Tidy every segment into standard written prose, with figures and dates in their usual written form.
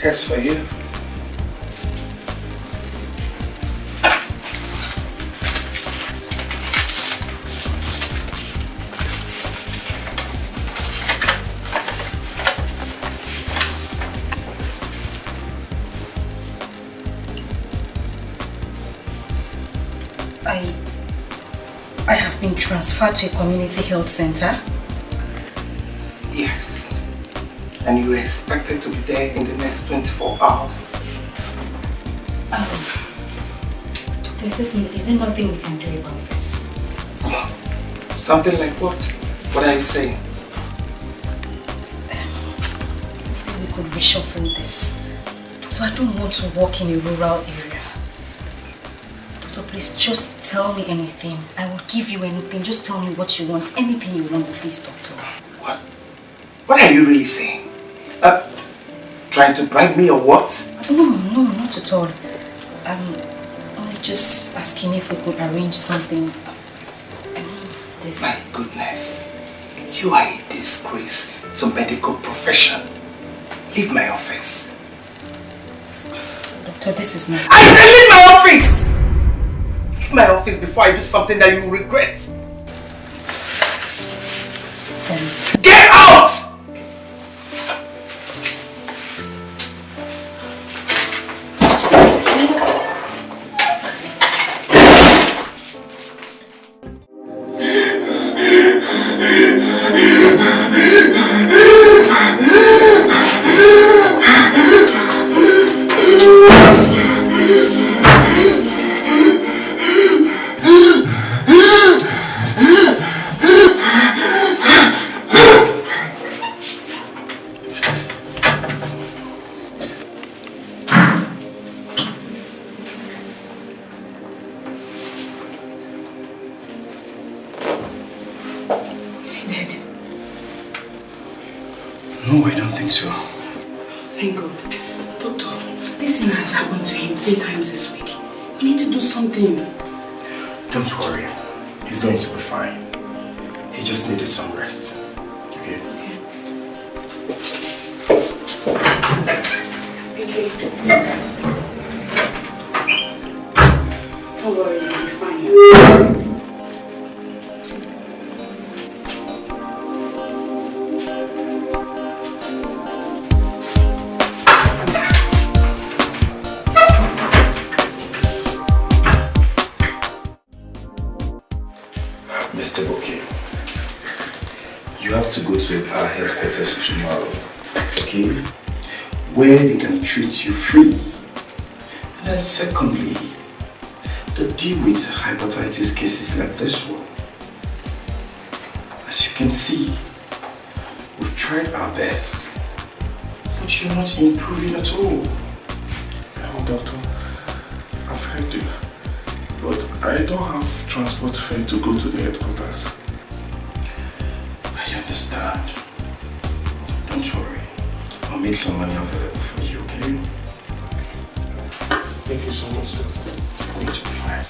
Here's for you. I have been transferred to a community health center. Yes. And you were expected to be there in the next 24 hours. Doctor, is there nothing we can do about this? Something like what? What are you saying? We could reshuffle this. Doctor, I don't want to work in a rural area. Doctor, please just tell me anything. I will give you anything. Just tell me what you want. Anything you want, please, Doctor. What? What are you really saying? Trying to bribe me or what? No, not at all. I'm just asking if we could arrange something. I mean, this. My goodness. You are a disgrace to medical profession. Leave my office. Doctor, this is not... I said leave my office! Leave my office before I do something that you will regret. Get out! No, I don't think so. Thank God. Doctor, this thing has happened to him 3 times this week. We need to do something. Don't worry. He's going to be fine. He just needed some rest. Okay? Okay. Don't worry, you'll be fine. To our headquarters tomorrow, okay? Where they can treat you free. And then secondly, they deal with hepatitis cases like this one. As you can see, we've tried our best, but you're not improving at all. Oh, doctor, I've heard you, but I don't have transport fare to go to the headquarters. I understand. Don't worry. I'll make some money available for you, okay? Thank you so much, doctor. I need to be fine.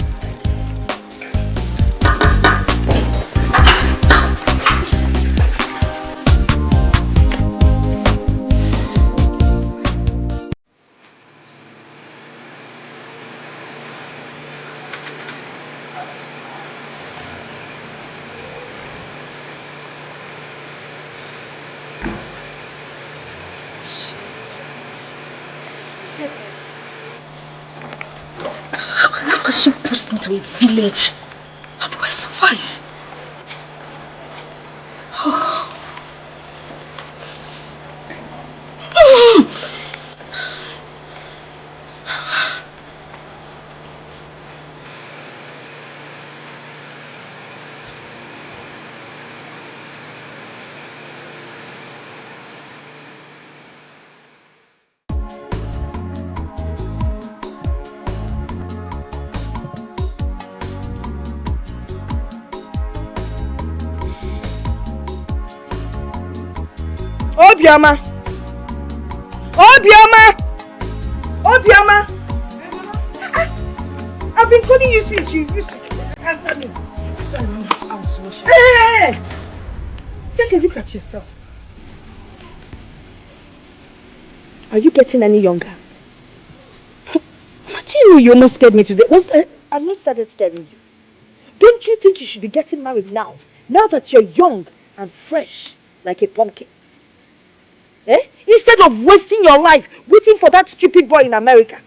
She pushed into a village. How do I survive? Oh. Obioma! Obioma! Obioma! I've been calling you since you used to answer me. Hey! Take a look at yourself. Are you getting any younger? You almost scared me today. I've not started scaring you. Don't you think you should be getting married now? Now that you're young and fresh like a pumpkin. Eh? Instead of wasting your life waiting for that stupid boy in America.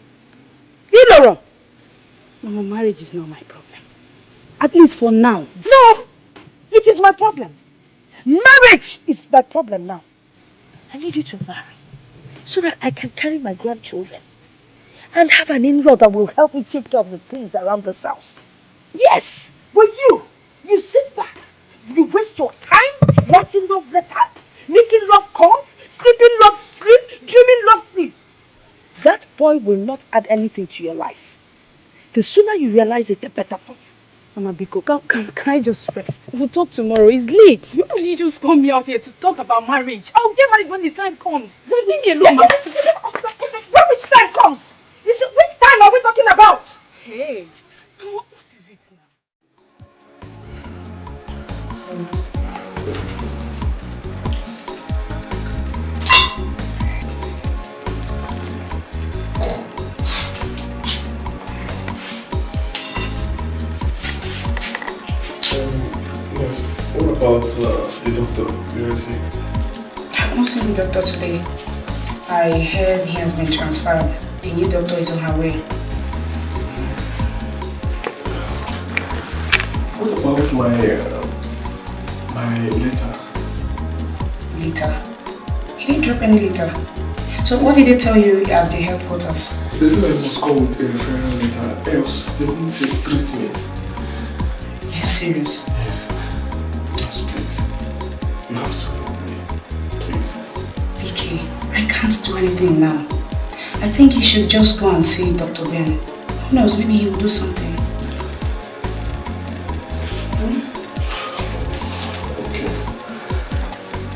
You know, Mama, marriage is not my problem. At least for now. No! It is my problem. Marriage is my problem now. I need you to marry so that I can carry my grandchildren and have an in-law that will help me take care of the things around this house. Yes! But you sit back, you waste your time writing love letters, making love calls, sleeping love sleep, dreaming love sleep. That boy will not add anything to your life. The sooner you realize it, the better for you. Mama Biko, can I just rest? We'll talk tomorrow. It's late. You only just call me out here to talk about marriage. I'll get married when the time comes. Leave me alone, Mama. When which time comes? Which time are we talking about? Hey, what is it now? Yes. What about the doctor? Where is he? I've not seen the doctor today. I heard he has been transferred. The new doctor is on her way. What about my letter? Letter? He didn't drop any letter. So what did they tell you at the headquarters? They said I must call with a referral letter, else they won't treat me. Are you serious? Yes. Yes, please. You have to help me. Please. Vicky, I can't do anything now. I think you should just go and see Dr. Ben. Who knows, maybe he will do something. Okay.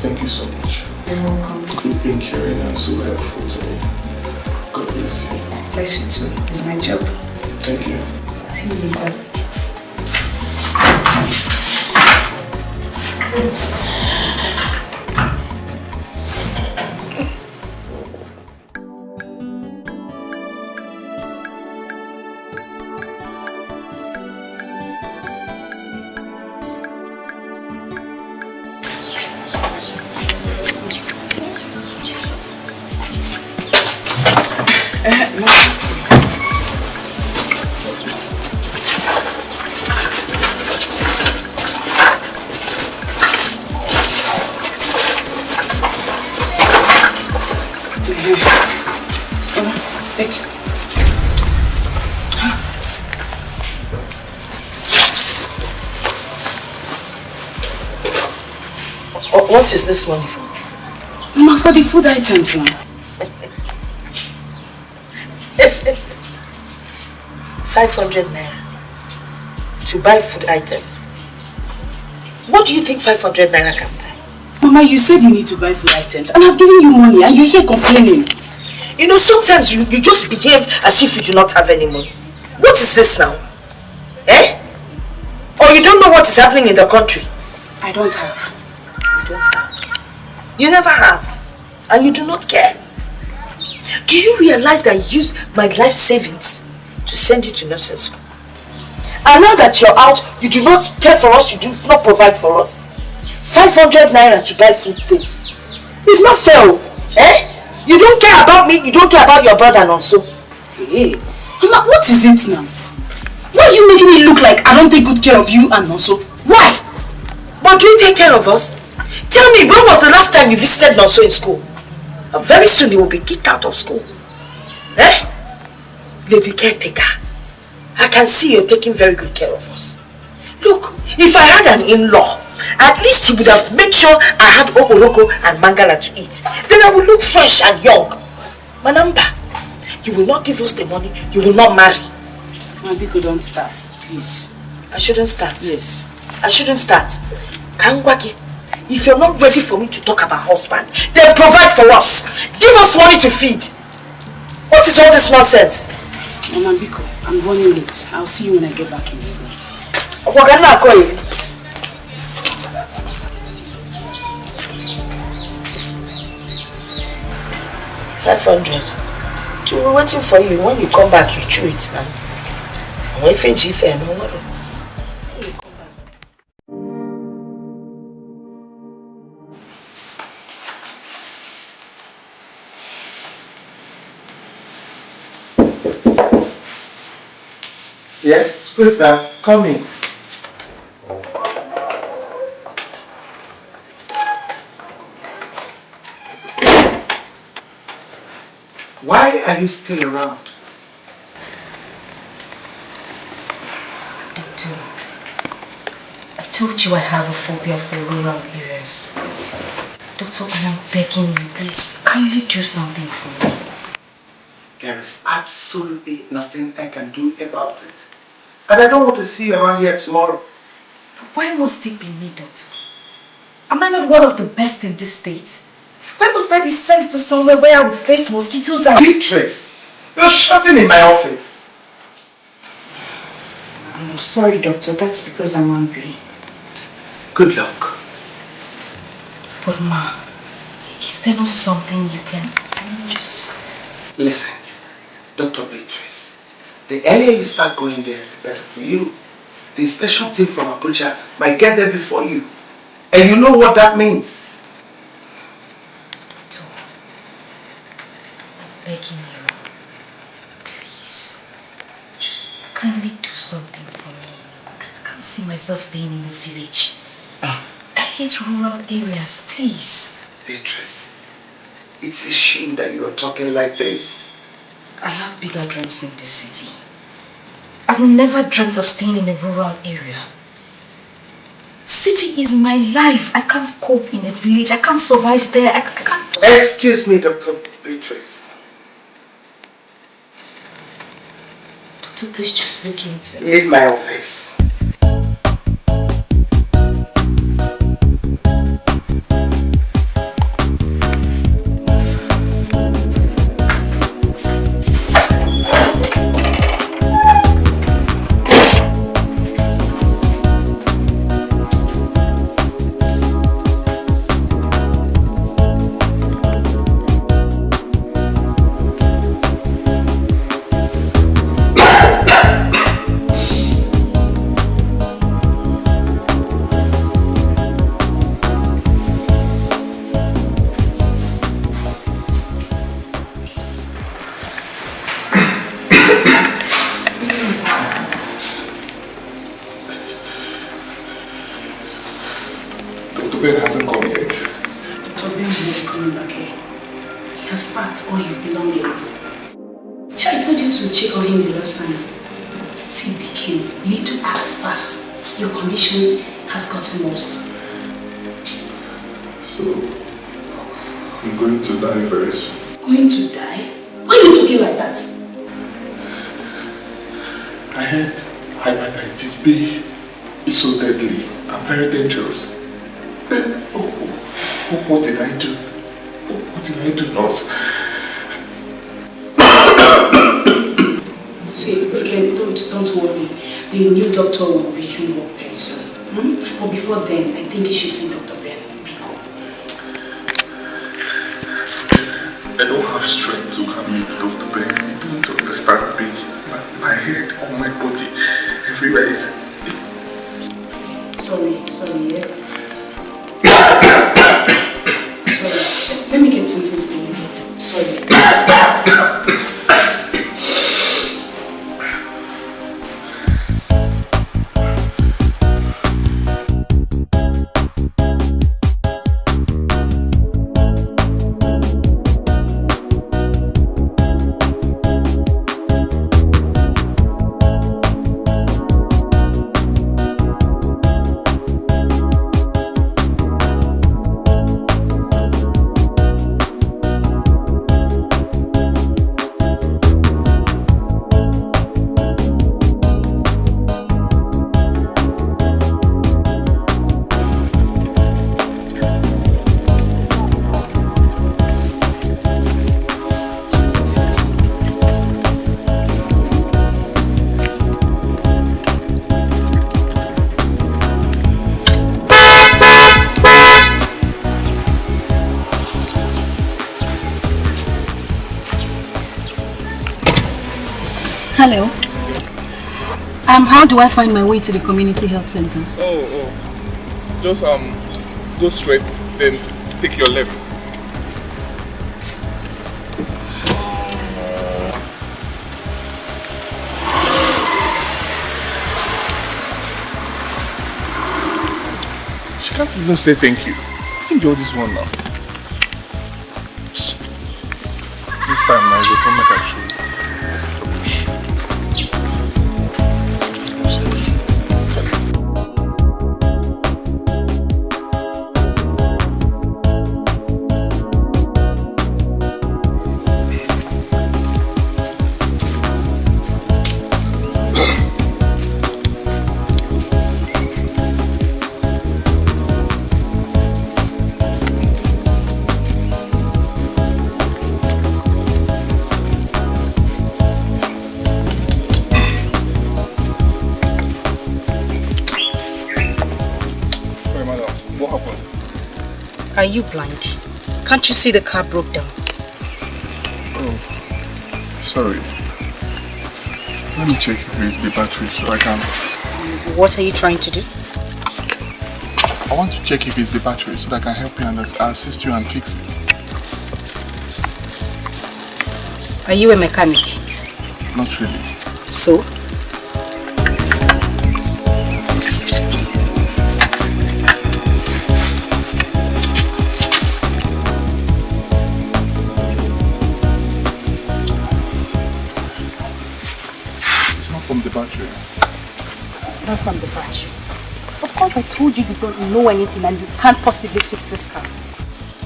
Thank you so much. You're welcome. You've been caring and so helpful to me. God bless you. Bless you too. It's my job. Thank you. See you later. What is this money for? Mama, for the food items now. 500 naira to buy food items. What do you think 500 naira can buy? Mama, you said you need to buy food items and I've given you money and you're here complaining. You know, sometimes you just behave as if you do not have any money. What is this now? Eh? Or you don't know what is happening in the country? I don't have. You don't have. You never have. And you do not care. Do you realize that I used my life savings to send you to nursing school? And now that you're out, you do not care for us, you do not provide for us. 500 naira to buy food things. It's not fair, eh? You don't care about me, you don't care about your brother and also. Hey, Mama, what is it now? Why are you making me look like I don't take good care of you and also? Why? But do you take care of us? Tell me, when was the last time you visited Nonso in school? Very soon you will be kicked out of school. Eh? Lady caretaker, I can see you're taking very good care of us. Look, if I had an in-law, at least he would have made sure I had okoroko and mangala to eat. Then I would look fresh and young. Manamba, you will not give us the money, you will not marry. Mabiko, don't start, please. I shouldn't start? Yes. I shouldn't start. Kangwaki, if you're not ready for me to talk about husband, then provide for us. Give us money to feed. What is all this nonsense? Mama Biko, I'm running late. I'll see you when I get back in the evening. 500. We're waiting for you. When you come back, you chew it now. I'm waiting for you. Yes, who's that? Come in. Why are you still around? Doctor, I told you I have a phobia for rural areas. Doctor, I am begging you, please, can you do something for me? There is absolutely nothing I can do about it. And I don't want to see you around here tomorrow. Why must it be me, Doctor? Am I not one of the best in this state? Why must I be sent to somewhere where I will face mosquitoes and... Beatrice, you're shouting in my office. I'm sorry, Doctor. That's because I'm angry. Good luck. But Ma, is there not something you can just... Listen, Dr. Beatrice, the earlier you start going there, the better for you. The special team from Abuja might get there before you. And you know what that means. Doctor, I'm begging you. Please, just kindly do something for me. I can't see myself staying in the village. I hate rural areas, please. Beatrice, it's a shame that you are talking like this. I have bigger dreams in this city. I've never dreamt of staying in a rural area. City is my life. I can't cope in a village. I can't survive there. I can't... Excuse me, Dr. Beatrice. Doctor, please just look into it. Leave my office. Has gotten lost. So, I'm going to die very soon. Going to die? Why are you talking like that? I heard hepatitis B is so deadly and very dangerous. What did I do? What did I do, nurse? See, don't worry. The new doctor will resume work very soon. But before then, I think you should see Dr. Ben. Biko. I don't have strength to come meet Dr. Ben. You don't understand me. My head, all my body, everywhere is... Sorry, yeah? Sorry. Let me get something for you. Sorry. Hello. How do I find my way to the community health center? Just go straight, then take your left. She can't even say thank you. I think you're this one now. This time now, you come back and show you. Are you blind? Can't you see the car broke down? Oh, sorry. Let me check if it's the battery so I can... What are you trying to do? I want to check if it's the battery so that I can help you and assist you and fix it. Are you a mechanic? Not really. So? From the battery. It's not from the battery. Of course I told you you don't know anything and you can't possibly fix this car.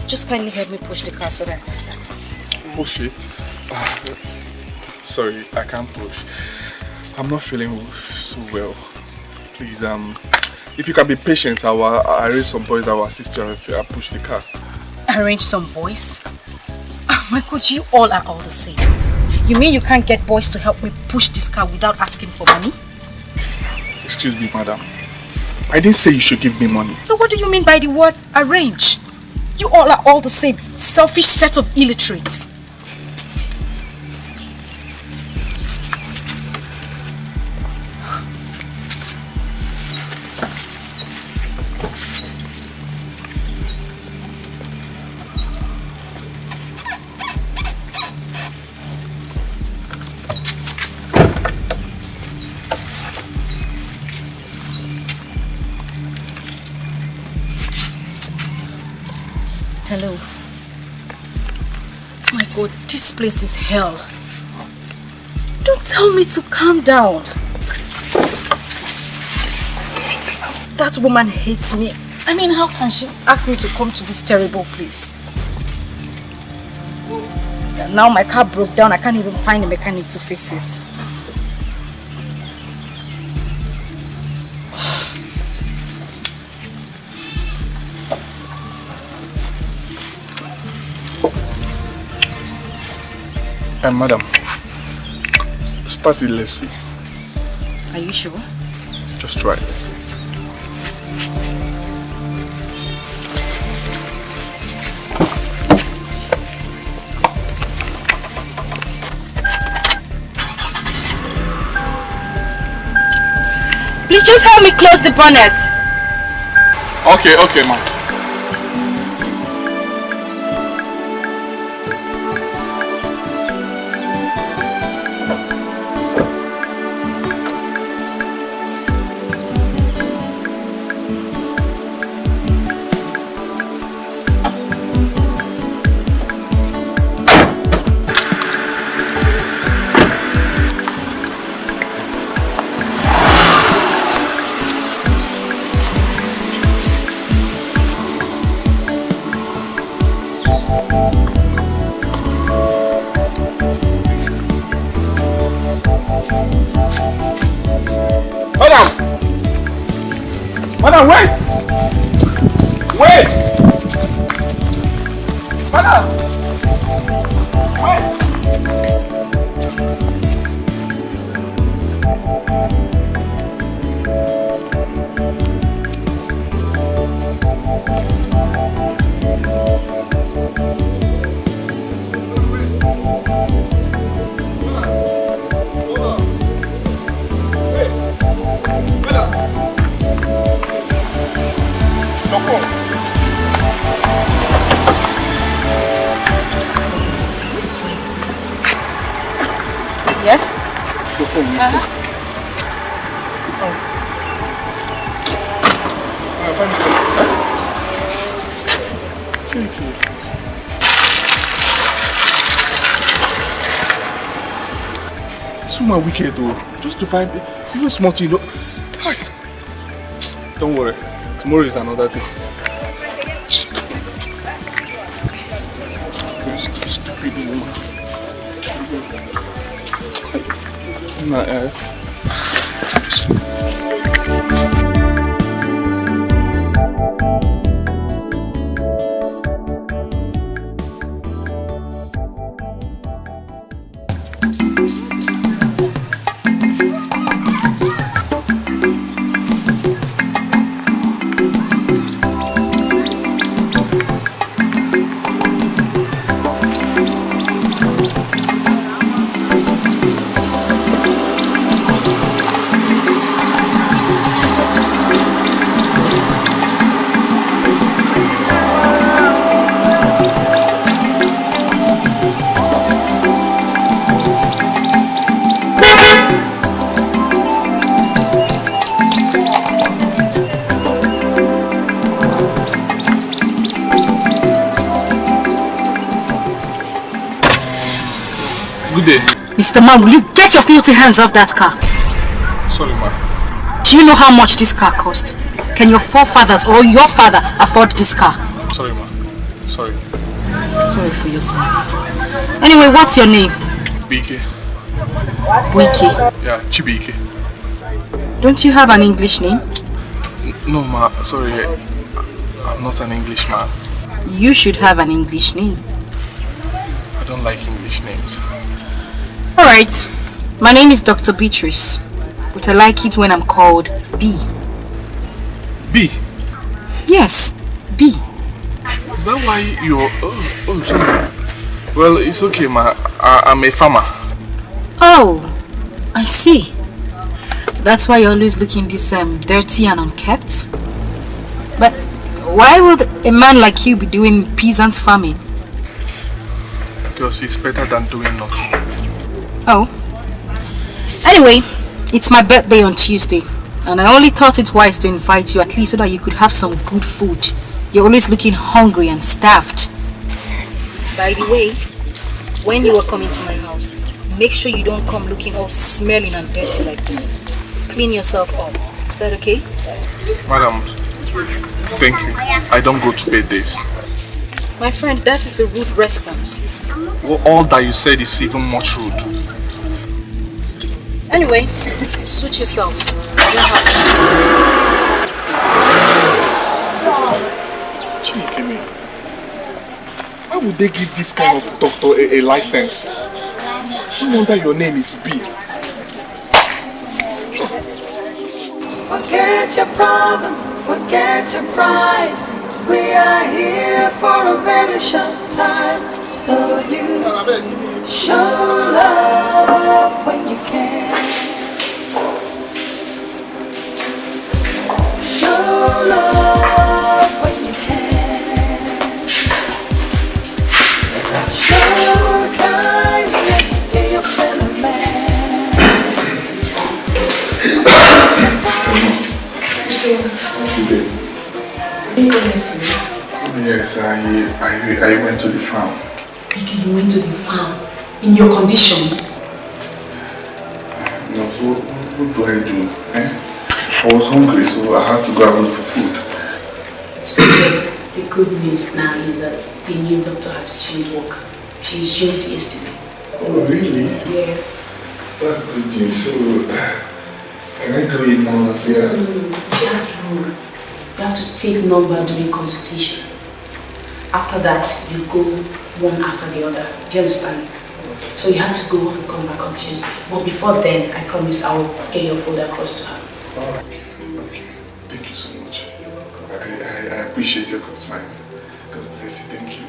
Just kindly help me push the car so that I can start it. Push it? Sorry, I can't push. I'm not feeling so well. Please, if you can be patient, I will arrange some boys that will assist you if I push the car. Arrange some boys? Oh my God, you all are all the same. You mean you can't get boys to help me push this car without asking for money? Excuse me, madam. I didn't say you should give me money. So what do you mean by the word arrange? You all are all the same. Selfish set of illiterates. Hello. My God, this place is hell. Don't tell me to calm down. That woman hates me. I mean, how can she ask me to come to this terrible place? And now my car broke down. I can't even find a mechanic to fix it. Madam, start it, let's see. Are you sure? Just try it, let's see. Please just help me close the bonnet. Okay, ma'am. Madam, wait! Wait! Madam! Wait! Hold on. Yes? Your phone. Find me some. Thank you. It's so wicked though. Just to find even small thing. Hi. Don't worry. Tomorrow is another day. Stupid woman. Nah, Mr. Man, will you get your filthy hands off that car? sorry, ma. Do you know how much this car cost? Can your forefathers or your father afford this car? Sorry, ma. Sorry. Sorry for yourself. Anyway, what's your name? Bike. Wiki. Yeah, Chibike. Don't you have an English name? No, ma. Sorry. I'm not an English man. You should have an English name. I don't like English names. Alright. My name is Dr. Beatrice. But I like it when I'm called B. B? Yes, B. Is that why you're... Oh, sorry. Well, it's okay, ma. I'm a farmer. Oh, I see. That's why you're always looking this dirty and unkempt. But why would a man like you be doing peasant farming? Because it's better than doing nothing. Oh. Anyway, it's my birthday on Tuesday. And I only thought it wise to invite you at least so that you could have some good food. You're always looking hungry and starved. By the way, when you are coming to my house, make sure you don't come looking all smelling and dirty like this. Clean yourself up. Is that okay? Madam, thank you. I don't go to birthdays. My friend, that is a rude response. Well, all that you said is even much rude. Anyway, suit yourself. I don't have Why would they give this kind of doctor a license? No wonder your name is B. Forget your problems, forget your pride. We are here for a very short time. So you show love when you can. Show love when you can. Show kindness to your fellow man. Yes, I went to the farm. Dikeh, you went to the farm in your condition. No, so what do I do? I was hungry, so I had to go and look for food. It's okay. The good news now is that the new doctor has changed work. She's joined yesterday. Oh, really? Yeah. That's good news. So, can I go in now and say No. She has rule. You have to take number during consultation. After that, you go one after the other. Do you understand? So you have to go and come back on Tuesday. But before then, I promise I will get your food across to her. Alright. Thank you so much. I appreciate your concern. God bless you. Thank you.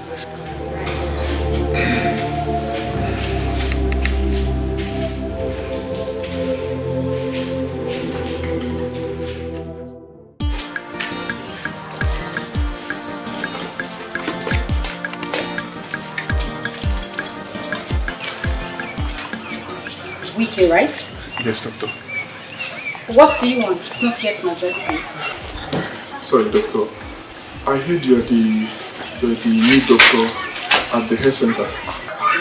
Wiki, right? Yes, doctor. What do you want? It's not yet my birthday. Sorry, doctor. I heard you're the new doctor at the health center.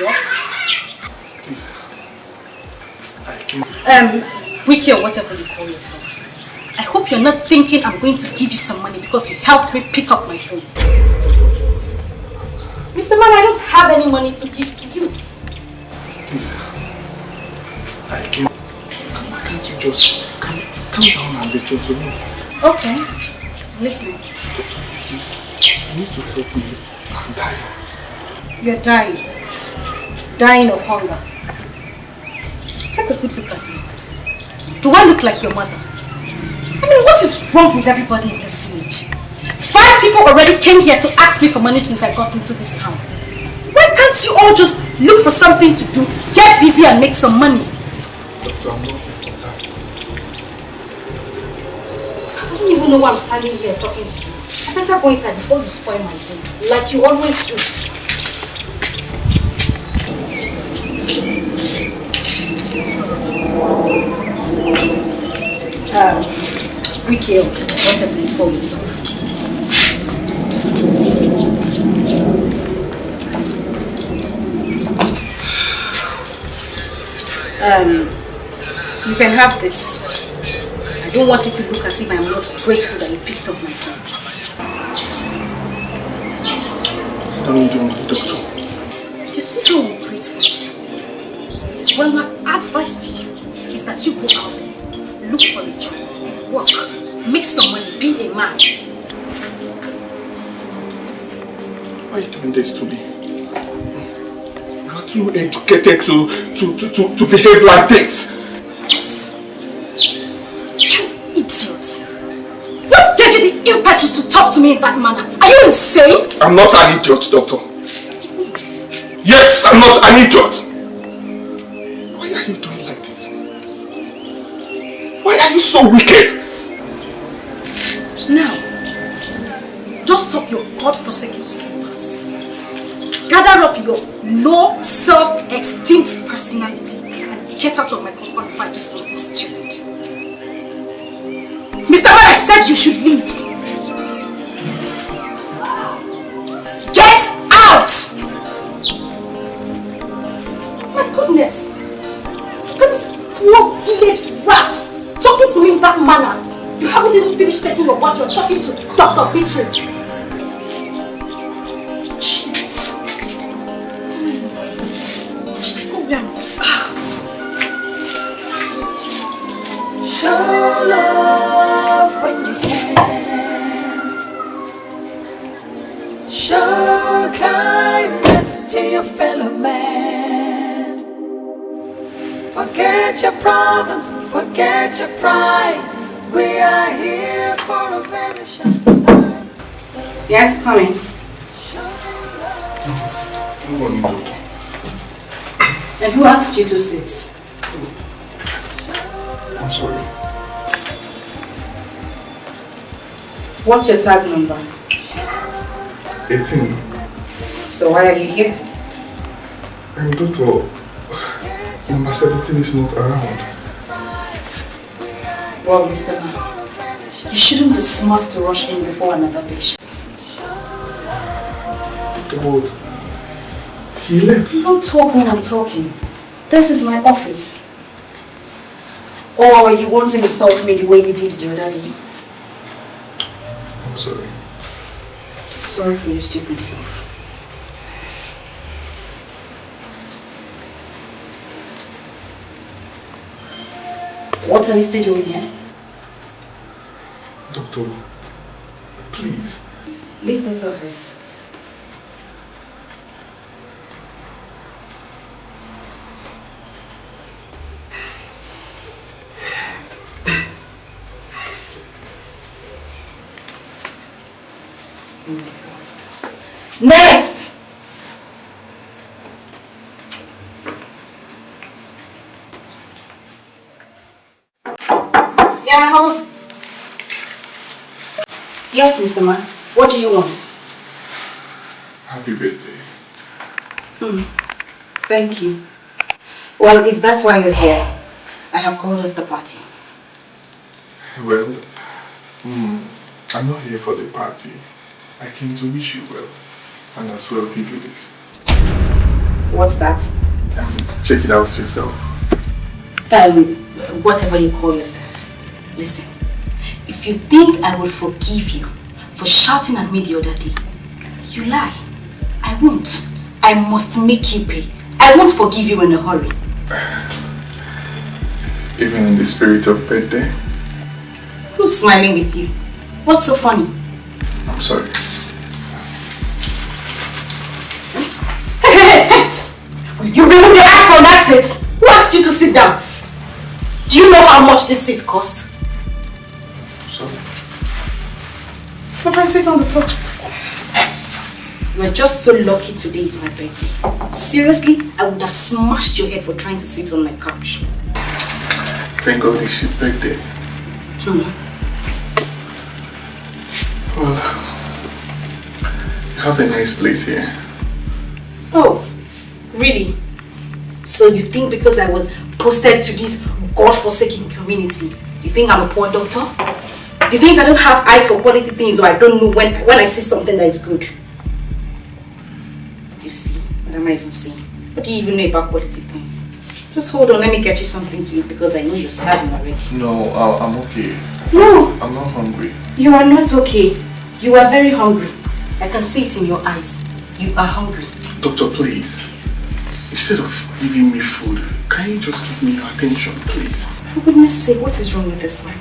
Yes. Please. I can't. Wiki or whatever you call yourself. I hope you're not thinking I'm going to give you some money because you helped me pick up my phone. Mr. Man, I don't have any money to give to you. Please. I can't. Can't you just calm down and listen to me? Okay. I'm listening. Doctor, please. You need to help me. I'm dying. You're dying. Dying of hunger. Take a good look at me. Do I look like your mother? I mean, what is wrong with everybody in this village? 5 people already came here to ask me for money since I got into this town. Why can't you all just look for something to do, get busy and make some money? Doctor, I'm not here for that. I don't even know why I'm standing here talking to you. I better go inside before you spoil my day, like you always do. Wiki, whatever you call yourself. You can have this. I don't want it to look as if I am not grateful that you picked up my phone. I don't need your money, doctor. You see how ungrateful you are? Well, my advice to you is that you go out there, look for a job, work, make some money, be a man. Why are you doing this to me? You are too educated to behave like this. You idiot! What gave you the impetus to talk to me in that manner? Are you insane? I'm not an idiot, doctor. Yes. Yes, I'm not an idiot. Why are you doing like this? Why are you so wicked? Now, dust up your godforsaken slippers. Gather up your low, self-esteemed personality and get out of my compound if I do something stupid. Mr. Man, I said you should leave. Get out! My goodness! Look at this poor village rat talking to me in that manner. You haven't even finished taking your bath, you're talking to Dr. Beatrice. Jeez. Show love when you can. Show kindness to your fellow man. Forget your problems, forget your pride. We are here for a very short time. Yes, coming. No money, doctor. And who asked you to sit? I'm sorry. What's your tag number? 18. So why are you here? Doctor, number 17 is not around. Well, Mr. Man, you shouldn't be smart to rush in before another patient. But he left. Don't talk when I'm talking. This is my office. Or you want to insult me the way you did the other day? I'm sorry. Sorry for your stupid self. What are you still doing here? Doctor, please. Leave this office. Next! Yeah, home. Yes, Mr. Man. What do you want? Happy birthday. Thank you. Well, if that's why you're here, I have called off the party. Well, I'm not here for the party. I came to wish you well, and as well give you this. What's that? Check it out yourself. Whatever you call yourself. Listen, if you think I will forgive you for shouting at me the other day, you lie. I won't. I must make you pay. I won't forgive you in a hurry. Even in the spirit of birthday? Who's smiling with you? What's so funny? I'm sorry. You remove your eyes from that seat! Who asked you to sit down? Do you know how much this seat costs? Sorry. My friend, sit on the floor. You are just so lucky today is my birthday. Seriously, I would have smashed your head for trying to sit on my couch. Thank God it's your birthday. Well, you have a nice place here. Oh, really? So you think because I was posted to this God-forsaken community, you think I'm a poor doctor? You think I don't have eyes for quality things, or I don't know when I see something that is good? You see, what am I even saying? What do you even know about quality things? Just hold on, let me get you something to eat because I know you're starving already. No, I'm okay. No! I'm not hungry. You are not okay. You are very hungry. I can see it in your eyes. You are hungry. Doctor, please. Instead of giving me food, can you just give me your attention, please? For goodness sake, what is wrong with this man?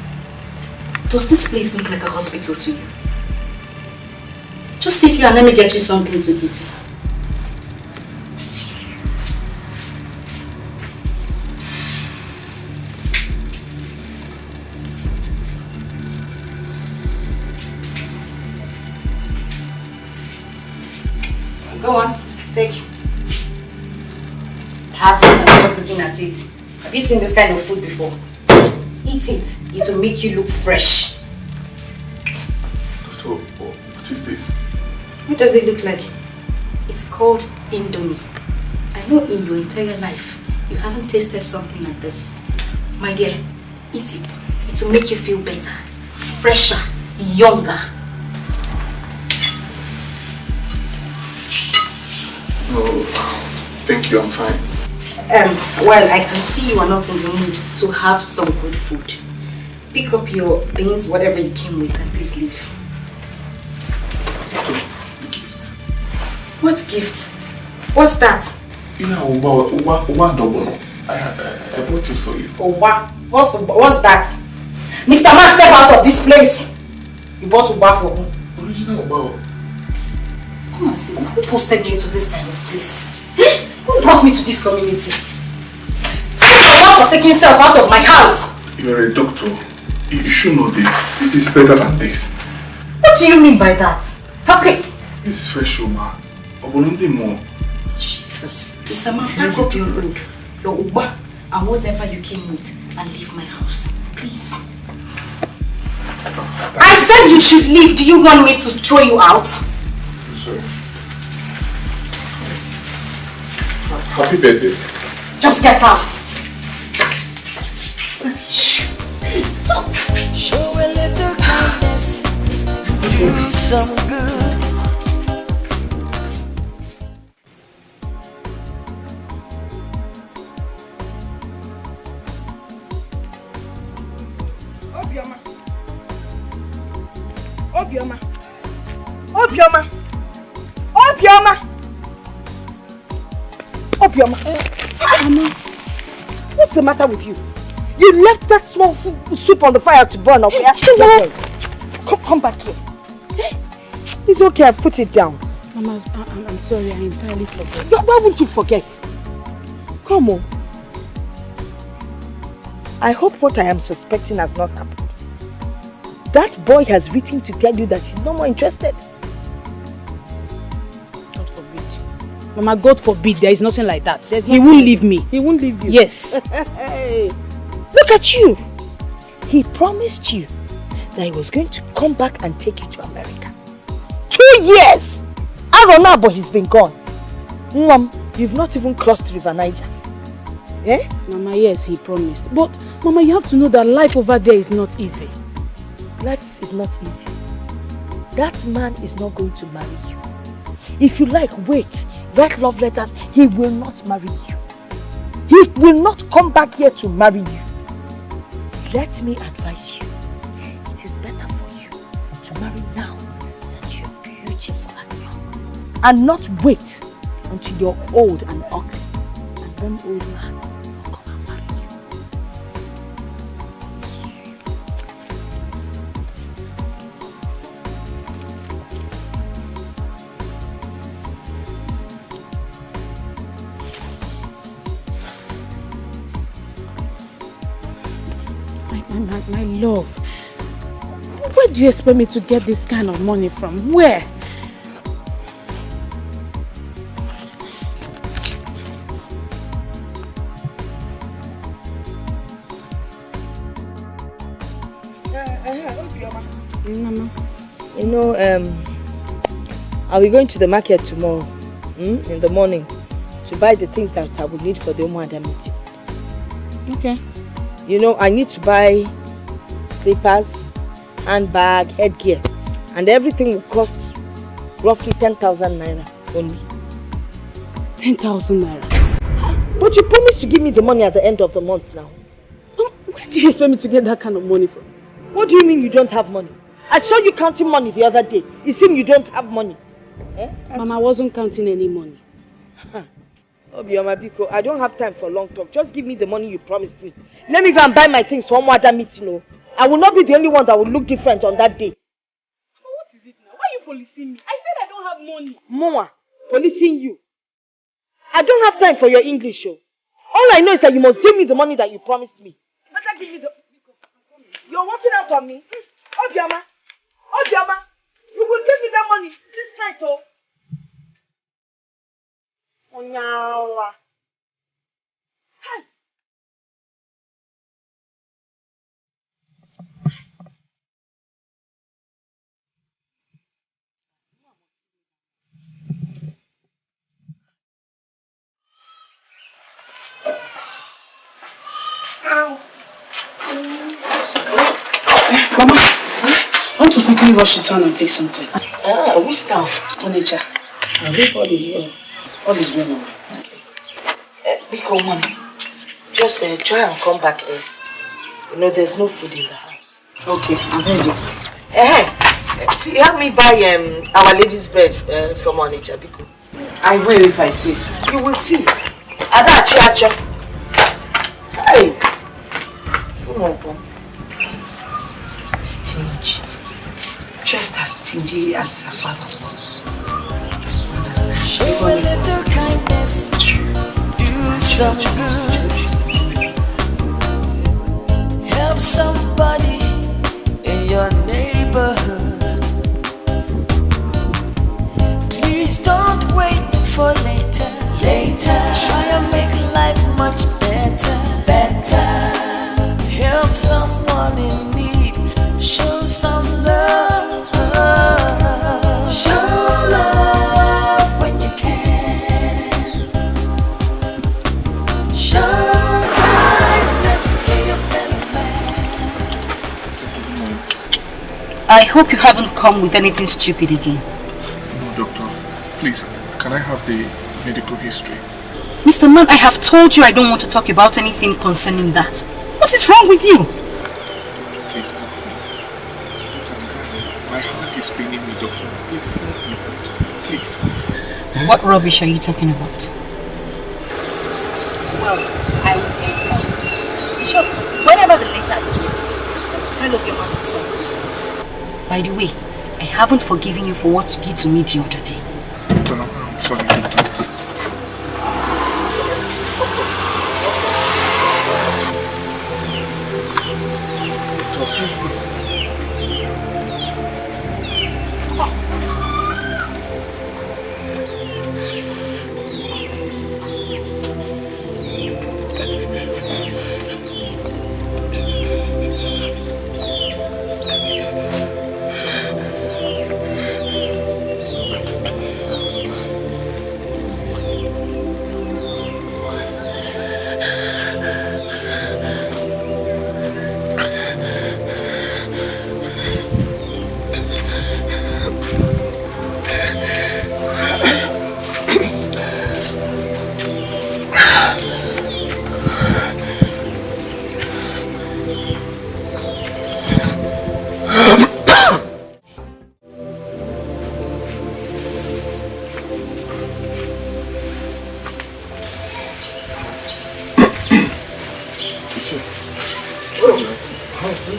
Does this place look like a hospital to you? Just sit here and let me get you something to eat. Go on, take. Have it and stop looking at it. Have you seen this kind of food before? Eat it. It will make you look fresh. Doctor, what is this? What does it look like? It's called Indomie. I know in your entire life, you haven't tasted something like this. My dear, eat it. It will make you feel better, fresher, younger. Oh, thank you, I'm fine. Well, I can see you are not in the mood to have some good food. Pick up your things, whatever you came with, and please leave. The gift. What gift? What's that? Yeah, Uba double. I bought it for you. Uba? What's that? Mr. Man, step out of this place! You bought Uba for who? Original Uba. Come and see, who posted me into this kind of place? Who brought me to this community? Take your God-forsaken self out of my house! You're a doctor. You should know this. This is better than this. What do you mean by that? Okay. This is fresh Uba. More. Jesus. Mr. Man, pack up your load, your Uba, and whatever you came with, and leave my house. Please. I said you should leave. Do you want me to throw you out? Sorry. Happy birthday. Just get out. Please, just show a little kindness. Do some good. Obioma. Obioma. Obioma. Obioma. Mama. What's the matter with you? You left that small soup on the fire to burn up. Come back here. It's okay, I've put it down. Mama, I'm sorry, I entirely forgot. Why won't you forget? Come on. I hope what I am suspecting has not happened. That boy has written to tell you that he's no more interested. God forbid. Mama, God forbid, there is nothing like that. He won't leave me. He won't leave you? Yes. Hey, look at you. He promised you that he was going to come back and take you to America. 2 years! I don't know, but he's been gone. Mom, you've not even crossed River Niger. Eh? Mama, yes, he promised. But, Mama, you have to know that life over there is not easy. Life is not easy. That man is not going to marry you. If you like, wait. Write love letters. He will not marry you. He will not come back here to marry you. Let me advise you. It is better for you to marry now that you're beautiful and young. And not wait until you're old and ugly. And one old man will come and marry you. My love, where do you expect me to get this kind of money from? Where? Mama. You know, I'll be going to the market tomorrow, in the morning, to buy the things that I would need for the Umuada meeting. Okay. You know, I need to buy slippers, handbag, headgear, and everything will cost roughly 10,000 naira only. 10,000 naira? But you promised to give me the money at the end of the month now. Where do you expect me to get that kind of money from? What do you mean you don't have money? I saw you counting money the other day. It seems you don't have money. Mama, I wasn't counting any money. Obioma Biko, I don't have time for long talk. Just give me the money you promised me. Let me go and buy my things for one other meeting. I will not be the only one that will look different on that day. What is it now? Why are you policing me? I said I don't have money. Mama, policing you. I don't have time for your English. All I know is that you must give me the money that you promised me. Better give me the... You're walking out on me. Obioma, Obioma, you will give me that money this night, Onyawa. Mama, I want to quickly rush the town and fix something. Which town? Onitsha. Everybody here. All is well. Okay. Biko, mommy, just try and come back here. You know, there's no food in the house. Okay, I'm ready. Help me buy Our Lady's bread from Onitsha, Biko. I will if I see. You will see. Ada Chiacha. Hey. Stingy. Just as stingy as her father was. Show a little kindness. Do some good. Help somebody in your neighborhood. Please don't wait for later. Try and make life much better. Help someone in need. Show some love. Show love when you can. Show kindness to your fellow man. I hope you haven't come with anything stupid again. No, doctor. Please, can I have the medical history? Mr. Man, I have told you I don't want to talk about anything concerning that. What is wrong with you? Please help me. Doctor, my heart is paining me, doctor. Please help me, doctor. Please. What rubbish are you talking about? Well, I will think about it. In short, whenever the letter is ready, tell your man to send for you. By the way, I haven't forgiven you for what you did to me the other day. Doctor, I'm sorry, doctor.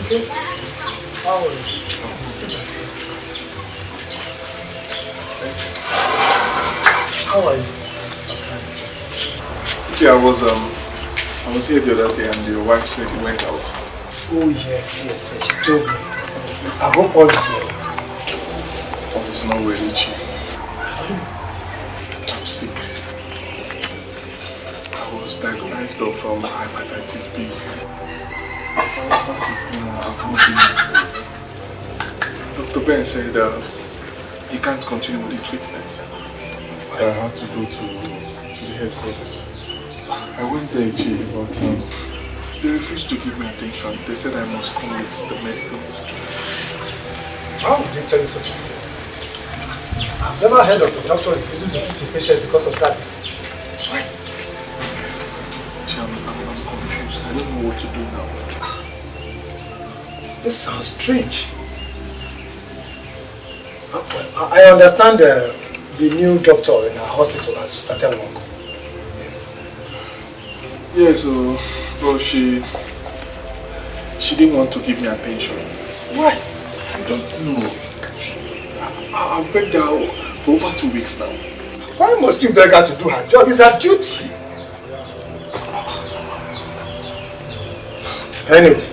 okay? How are you? How are you? Actually, I was here the other day and your wife said you went out. Oh yes, she told me. I hope all is well. I was not really cheap. I'm sick. I was diagnosed from hepatitis B. If I was not 16, I couldn't be myself. Dr. Ben said he can't continue with the treatment. I had to go to the headquarters. I went there, Jay, but they refused to give me attention. They said I must come with the medical history. How would they tell you such a thing? I've never heard of a doctor refusing to treat a patient because of that. Why? I'm confused. I don't know what to do now. This sounds strange. I understand the new doctor in our hospital has started work. Yes. Yeah, so well, she didn't want to give me attention. Why? I don't know. I've begged her for over 2 weeks now. Why must you beg her to do her job? It's her duty. Anyway,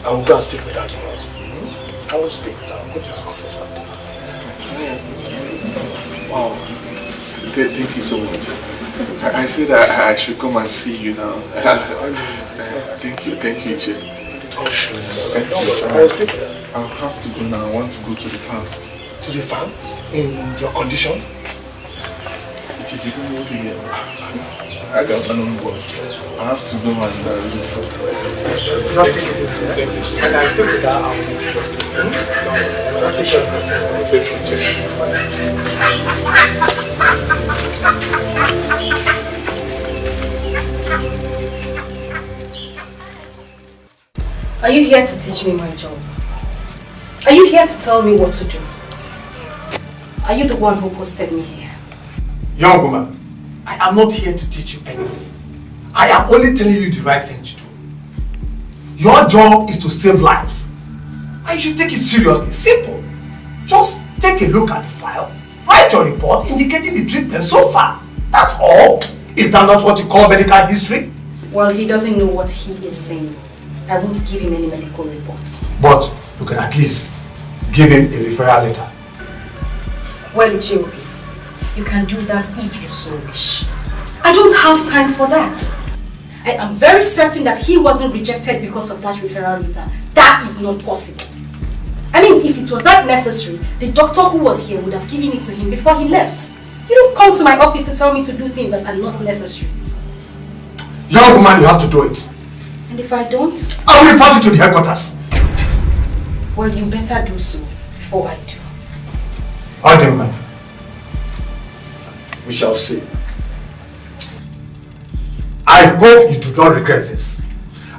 I will go and speak with her tomorrow. I will speak with her. I'll go to her office after. Wow. Thank you so much. I said I should come and see you now. Thank you, Jay. Thank you. I will speak with her. I'll have to go now. I want to go to the farm. To the farm? In your condition? I don't know what. I have to go and look for it. Nothing it is here. And I speak with her, I will meet you. I'll take care of myself. Are you here to teach me my job? Are you here to tell me what to do? Are you the one who posted me here? Young woman, I am not here to teach you anything. I am only telling you the right thing to do. Your job is to save lives. And you should take it seriously. Simple. Just take a look at the file, write your report indicating the treatment so far. That's all. Is that not what you call medical history? Well, he doesn't know what he is saying. I won't give him any medical reports. But you can at least give him a referral letter. Well, Ichiobi, you can do that if you so wish. I don't have time for that. I am very certain that he wasn't rejected because of that referral letter. That is not possible. I mean, if it was that necessary, the doctor who was here would have given it to him before he left. You don't come to my office to tell me to do things that are not necessary. Young woman, you have to do it. And if I don't? I will report you to the headquarters. Well, you better do so before I do. Okay, man. We shall see. I hope you do not regret this.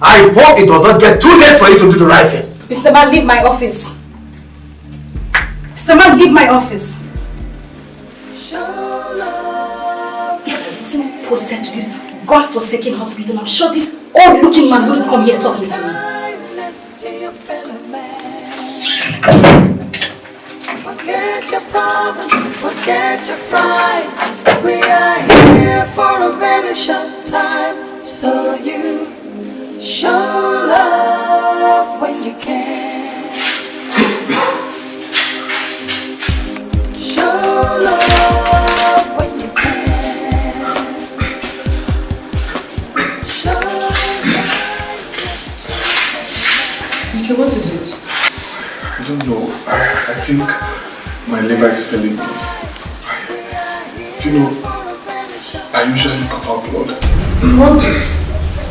I hope it does not get too late for you to do the right thing. Mr. Man, leave my office. Mr. Man, leave my office. If I wasn't posted to this God-forsaken hospital, I'm sure this old-looking man wouldn't come here talking to me. Forget your problems, forget your pride. We are here for a very short time, so you show love when you can. Show love when you can. Show love. Okay, what is it? I don't know. I think my liver is failing me. Do you know, I usually cover blood. What?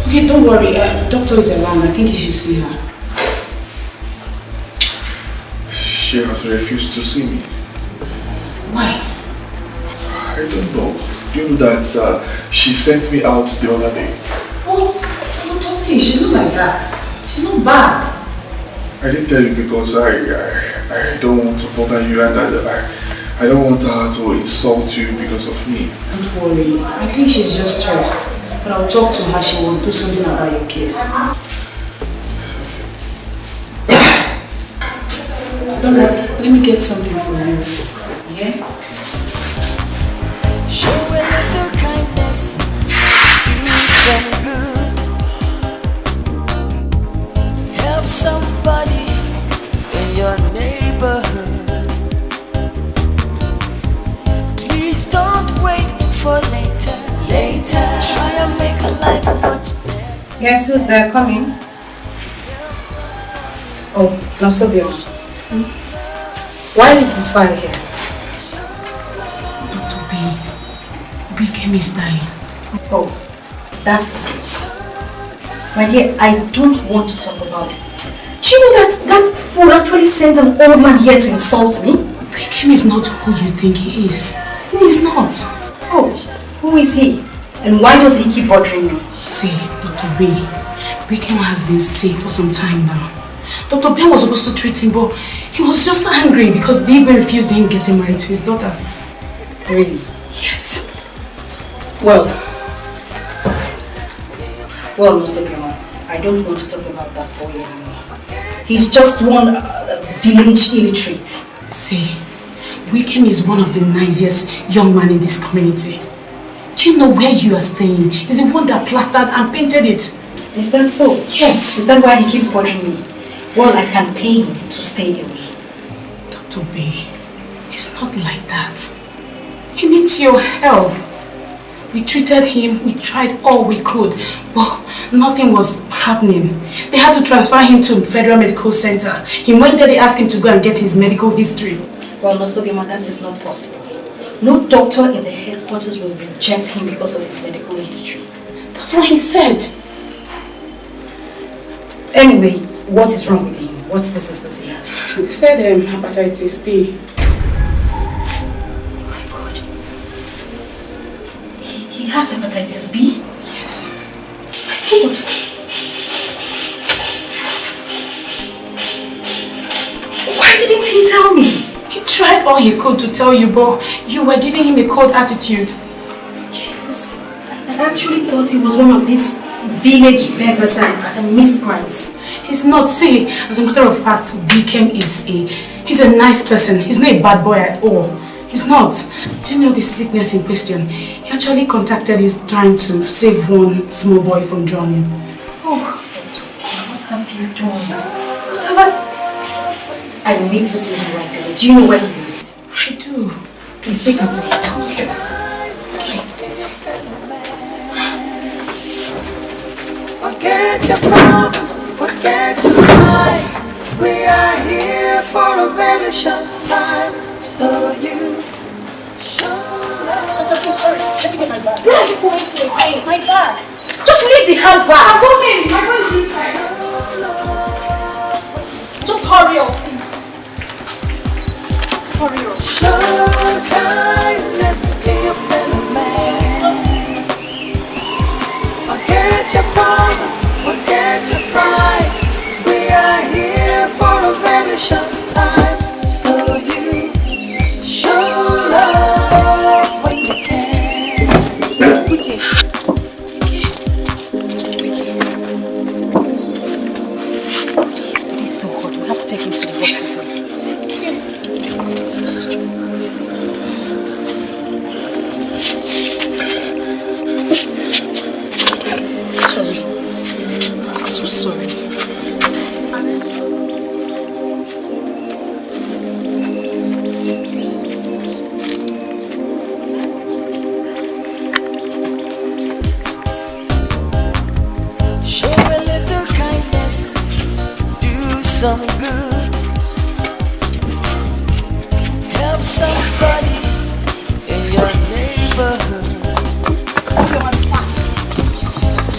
Okay, don't worry. Doctor is around. I think you should see her. She has refused to see me. Why? I don't know. Do you know that she sent me out the other day? Oh, don't me. She's not like that. She's not bad. I didn't tell you because I don't want to bother you and I don't want her to insult you because of me. Don't worry. I think she's just stressed. But I'll talk to her. She will do something about your case. Let me get something for you. Yeah? Show a little kindness, do some good. Help somebody in your neighborhood. Please don't wait for later. Try and make life much better. Guess who's there coming? Oh, no, Sobio. Why is this file here? Dr. B. Dikeh is dying. Oh, that's the truth. My dear, I don't want to talk about it. Do you know that fool actually sent an old man here to insult me? Dikeh is not who you think he is. He is not. Oh, who is he? And why does he keep bothering me? See, Dr. B. Dikeh has been sick for some time now. Dr. Ben was supposed to treat him, but he was just angry because Dikeh refused him getting married to his daughter. Really? Yes. Well, Mr. Bima, I don't want to talk about that boy anymore. He's just one village illiterate. See, Dikeh is one of the nicest young men in this community. Do you know where you are staying? He's the one that plastered and painted it. Is that so? Yes. Is that why he keeps bothering me? Well, I can pay him to stay away. Dr. B, it's not like that. He needs your help. We treated him, we tried all we could, but nothing was happening. They had to transfer him to Federal Medical Center. He went there, they asked him to go and get his medical history. Well, no, Sobima, that is not possible. No doctor in the headquarters will reject him because of his medical history. That's what he said. Anyway, what is wrong with him? What disease does he have? They said hepatitis B. Oh my God. He has hepatitis B? Yes. My God. Why didn't he tell me? He tried all he could to tell you, but you were giving him a cold attitude. Jesus. I actually thought he was one of these village beggars and miscreants. He's not. See, as a matter of fact, Dikeh he's a nice person. He's not a bad boy at all. He's not. Do you know the sickness in question? He actually contacted us trying to save one small boy from drowning. Oh, what have you done? What have I need to see him right away. Do you know where he lives? I do. Please take me to his house. Forget your problems, forget your life. We are here for a very short time, so you show love. I'm sorry, let me get my bag. Where are you going to? My bag. Just leave the handbag. I'm coming. My phone is inside. Just hurry up, please. Hurry up. Show kindness to your fellow man. Forget your problems, forget your pride. We are here for a very short time, so you show love when you can. Dikeh. His body is so hot. We have to take him to the hospital. I'm so sorry. Show a little kindness, do some good. Help somebody in your neighborhood.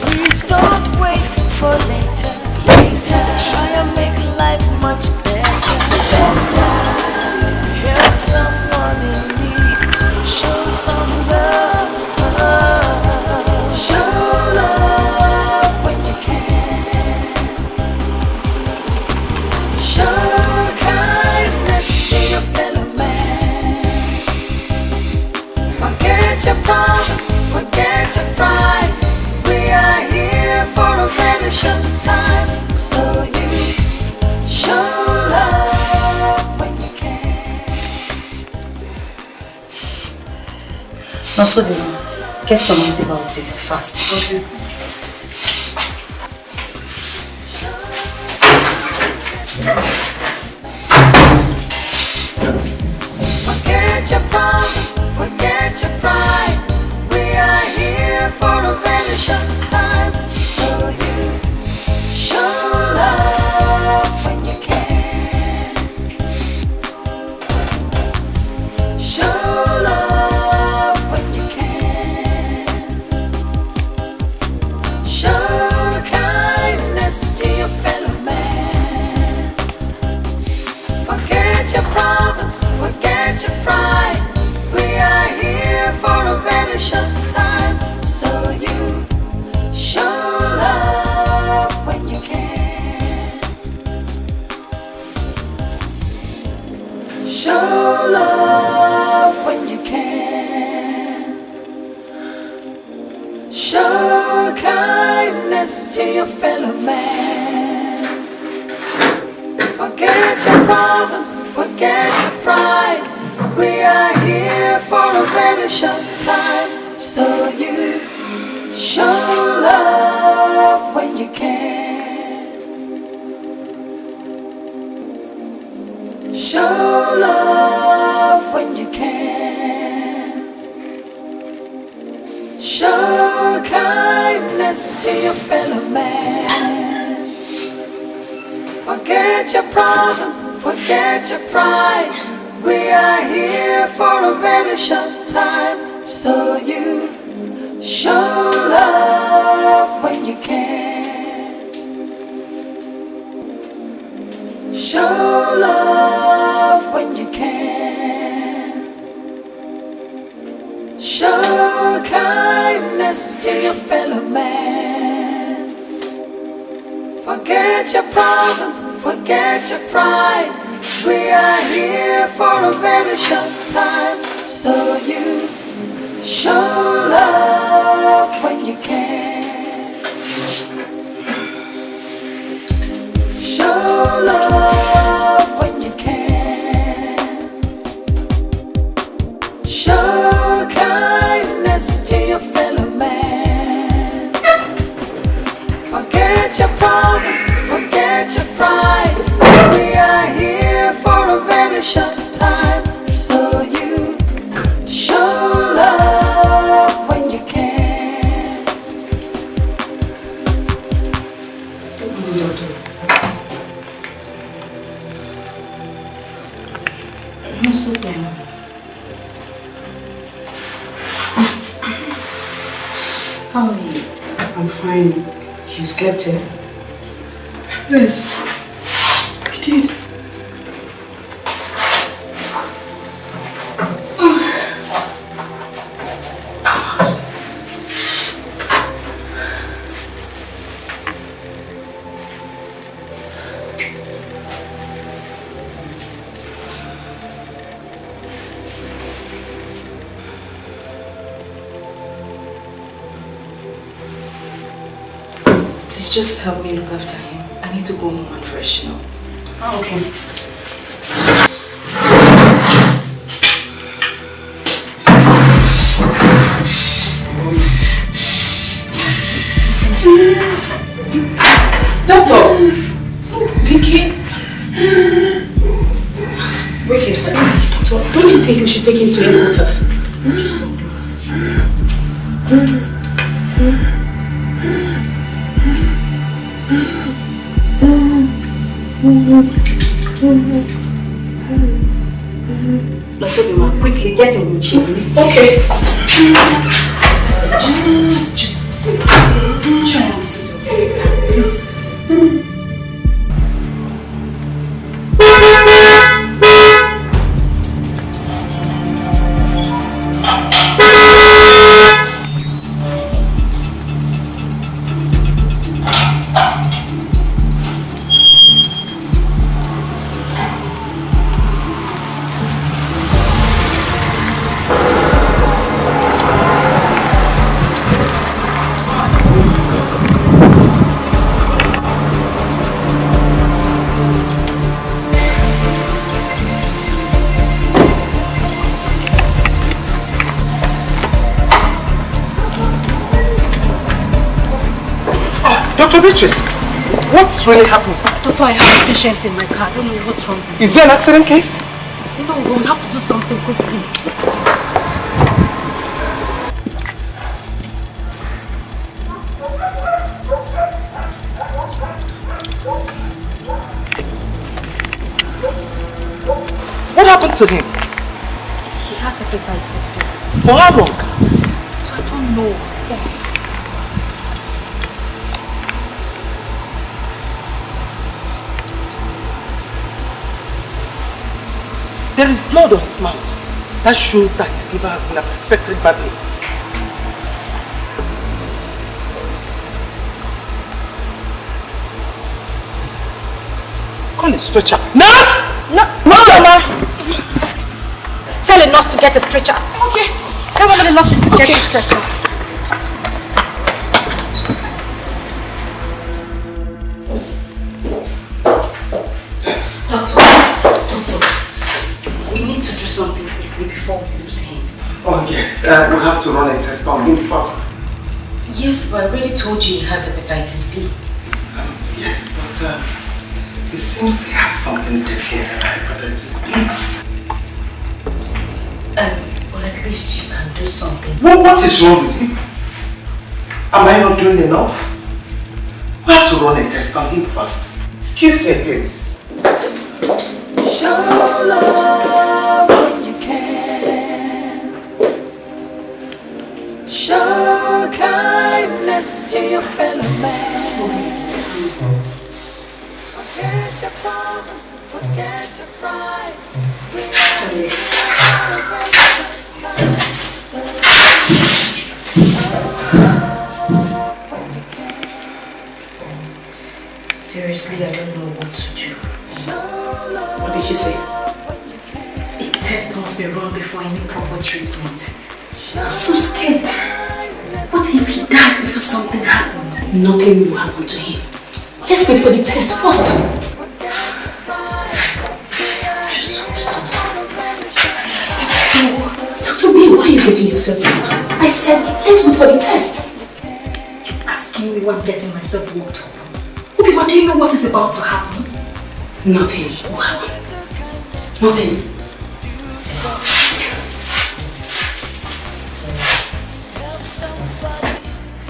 Please don't wait for later. Try and make life much better. Help someone in need. Show some love. Show love when you can. Show kindness to your fellow man. Forget your problems, forget your pride. We are here for a very short time, so you show love. No, so get some antibiotics fast. Okay. Forget your problems, forget your pride. We are here for a very short time. So you show love when you can. Show love when you can. Show kindness to your fellow man. Forget your problems, forget your pride. We are here for a very short time. So you show love when you can. Show love when you can. Show kindness to your fellow man. Forget your problems, forget your pride. We are here for a very short time. So you show love when you can. Show love when you can. Show kindness to your fellow man. Forget your problems, forget your pride. We are here for a very short time. So you show love when you can. Show love when you can. Show kindness to your fellow man. Forget your problems, forget your pride. We are here for a very short time. So you show love when you can. Show love when you can. Show kindness to your fellow man. Forget your problems, forget your pride. We are here for a very short time. So you show love when you can. No, so how are you? I'm fine. You slept here? Yes, I did. Please just help me look after him. I need to go home and freshen up. Oh, okay. Doctor! Dikeh! Wait here, sir. Doctor, don't you think you should take him to headquarters? Masobima, quickly get him in chief. Okay. Just try and sit up. Please. Dr. Beatrice, what's really happening? Doctor, I have a patient in my car. I don't know what's wrong. Is there an accident case? No, we'll have to do something quickly. What happened to him? He has hepatitis B. For how long? So I don't know. There is blood on his mouth. That shows that his liver has been affected badly. Yes. Call a stretcher. Nurse! No, Mama! Tell a nurse to get a stretcher. Okay. Tell one of the nurses to get a stretcher. Doctor, we need to do something quickly before we lose him. Oh yes, we have to run a test on him first. Yes, but I already told you he has hepatitis B. Yes, but it seems he has something deadlier than hepatitis B. But at least you can do something. What is wrong with him? Am I not doing enough? We have to run a test on him first. Excuse me, please. Show love when you can. Show kindness to your fellow man. Forget your problems, forget your pride. We are Seriously, I don't know what to do. What did she say? A test must be run before any proper treatment. I'm so scared. What if he dies before something happens? Nothing will happen to him. Let's wait for the test first. So, Dr. B, why are you getting yourself worked up? I said, let's wait for the test. You're asking me why I'm getting myself worked up. But do you know what is about to happen? Nothing will happen. Nothing.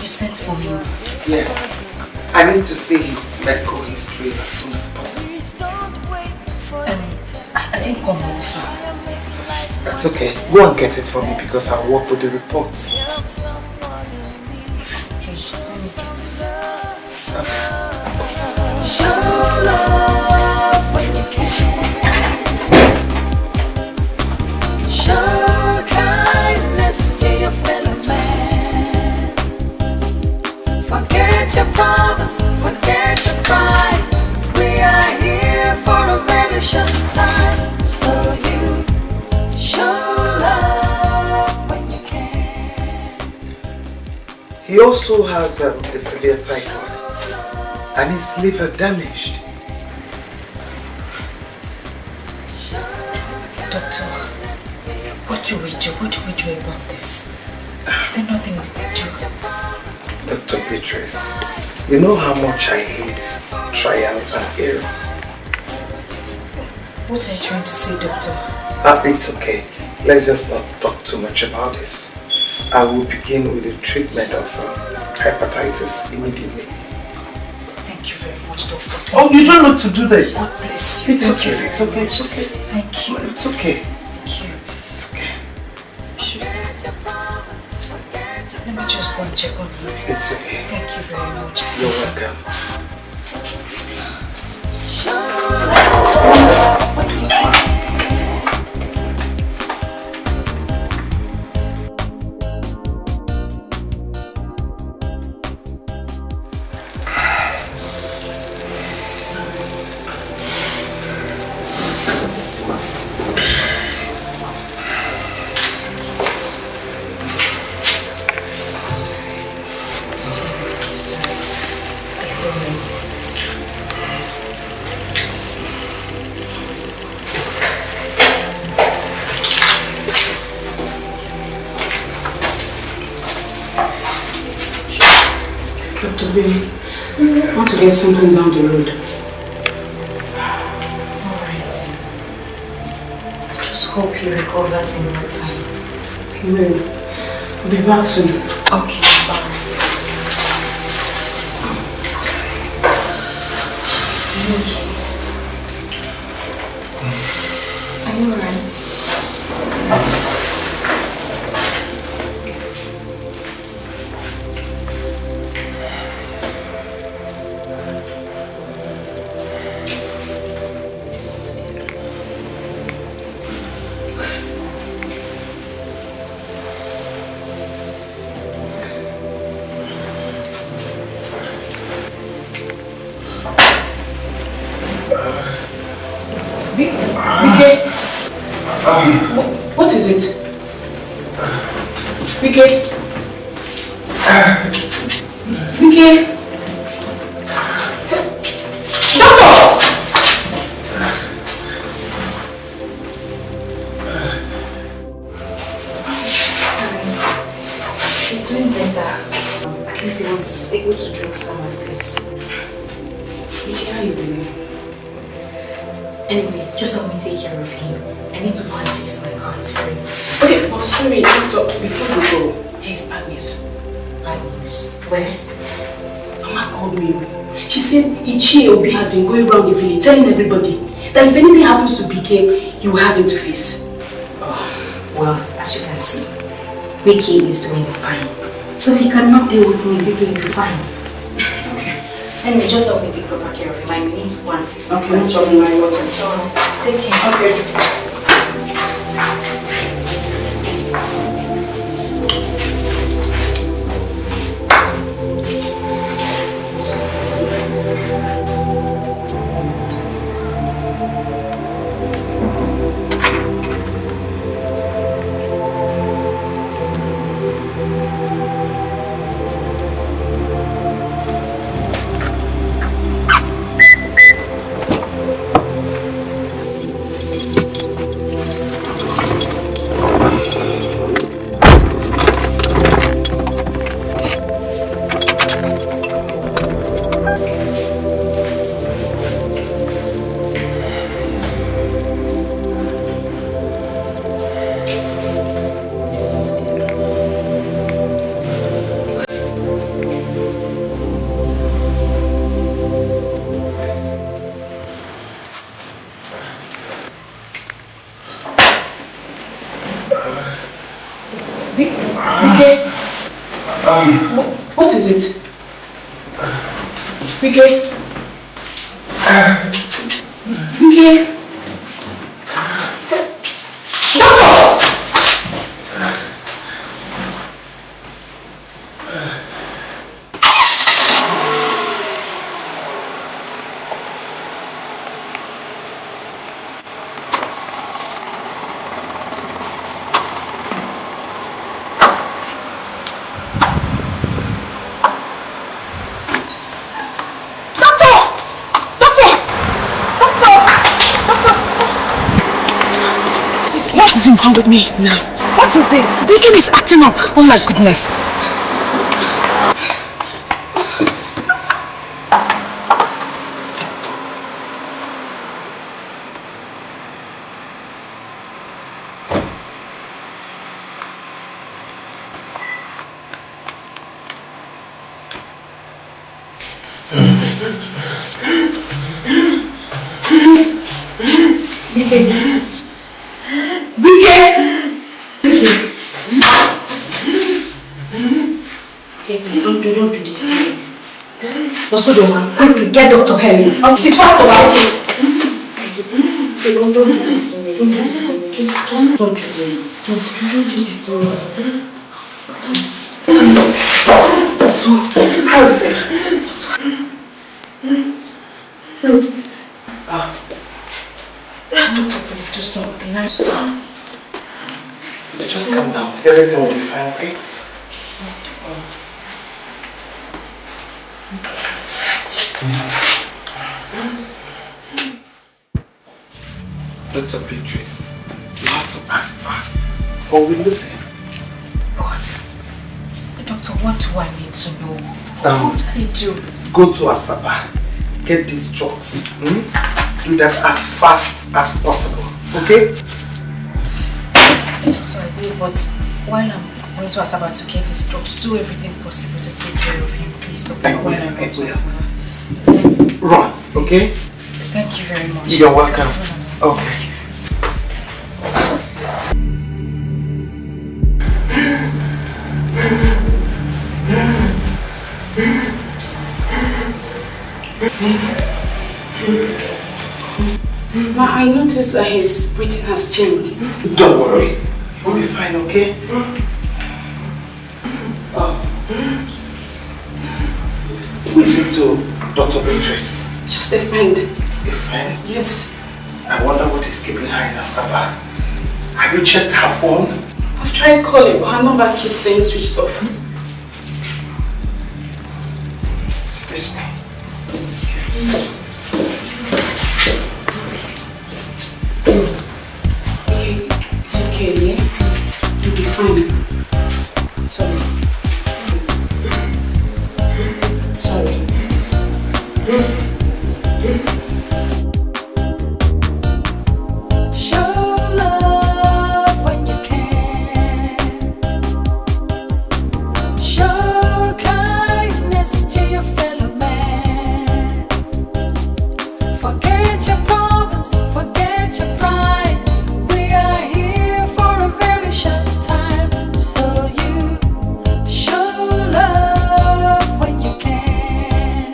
You sent for me? Yes. I need to see his medical history as soon as possible. I didn't come home. That's okay. Go and get it for me because I'll work with the report. Okay, let me get it. Show love when you can. Show kindness to your fellow man. Forget your problems, forget your pride. We are here for a very short time. So you show love when you can. He also has a severe typhoid. And his liver damaged. Doctor, what do we do? What do we do about this? Is there nothing we can do? Dr. Beatrice, you know how much I hate trial and error. What are you trying to say, doctor? It's okay. Let's just not talk too much about this. I will begin with the treatment of hepatitis immediately. Doctor. Oh, you don't need to do this. God bless you. It's okay. It's okay. It's okay. Thank you. It's okay. Thank you. It's okay. Let me just go and check on you. It's okay. Thank you very much. You're welcome. I want to get something down the road. Alright. I just hope he recovers in no time. He will. I'll be back soon. Okay, alright. Are you okay? Are you alright? Dikeh, what is it? Dikeh, doctor! Sorry. He's doing better. At least he was able to drink some of this. Dikeh, how are you doing? Anyway, just help me take care of him. I need to go and fix my car. It's very important. Okay, but sorry, doctor, before you go, there's bad news. Bad news. Where? Mama called me. She said Ichie Obi has been going around the village telling everybody that if anything happens to BK, you will have him to face. Oh, well, as you can see, BK is doing fine. So he cannot deal with me. BK will be fine. Okay. Anyway, just help me take proper care of him. I need to go and fix my car. Okay, no problem, I will. So, take care. Okay. What is it? Dikeh? Dikeh? Doctor! What is wrong with me now? What is it? Dikeh is acting up. Oh my goodness. Don't do this to me. Quickly, get Dr. Helen. Okay, fast about it. Don't do this to me. Don't do this to me. Just don't do this. Don't do this to me. How is it? Doctor, please do something. I'm sorry. Just calm down. Everything will be fine, okay? Dr. Beatrice, you have to act fast or we lose him. What? Doctor, what do I need to know? Now, What do I do? go to Asaba, get these drugs. Do that as fast as possible, okay? Sorry, but while I'm going to Asaba to get these drugs, do everything possible to take care of him, please. Doctor, while I'm going to Asaba. Run, okay? Thank you very much. You're welcome. Okay. Ma, I noticed that his breathing has changed. Don't worry. You'll be fine, okay? Who is it to Dr. Beatrice? Just a friend. A friend? Yes. I wonder what is keeping her in Asaba. Have you checked her phone? I've tried calling, but her number keeps saying switched off. Excuse me. Excuse me. Okay, it's okay, yeah? You'll be fine. Sorry. Sorry. Show love when you can. Show kindness to your fellow man. Forget your problems, forget your pride. We are here for a very short time. So you show love when you can.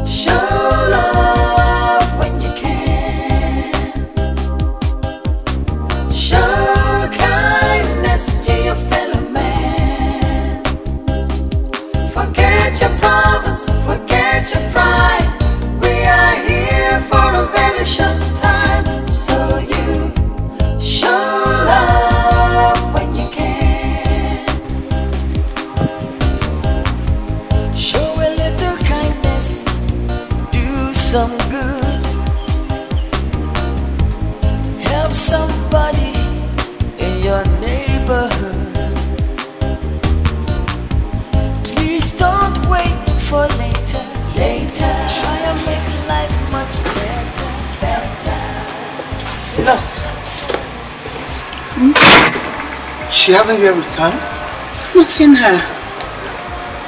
Show love when you can. Show kindness to your fellow man. Forget your problems, forget your pride. We are here for a very short time. So you show love when you can. Show a little kindness, do some good. Help somebody in your neighborhood. Please don't wait for later. Try and make life much better. Nurse. She hasn't yet returned? I've not seen her.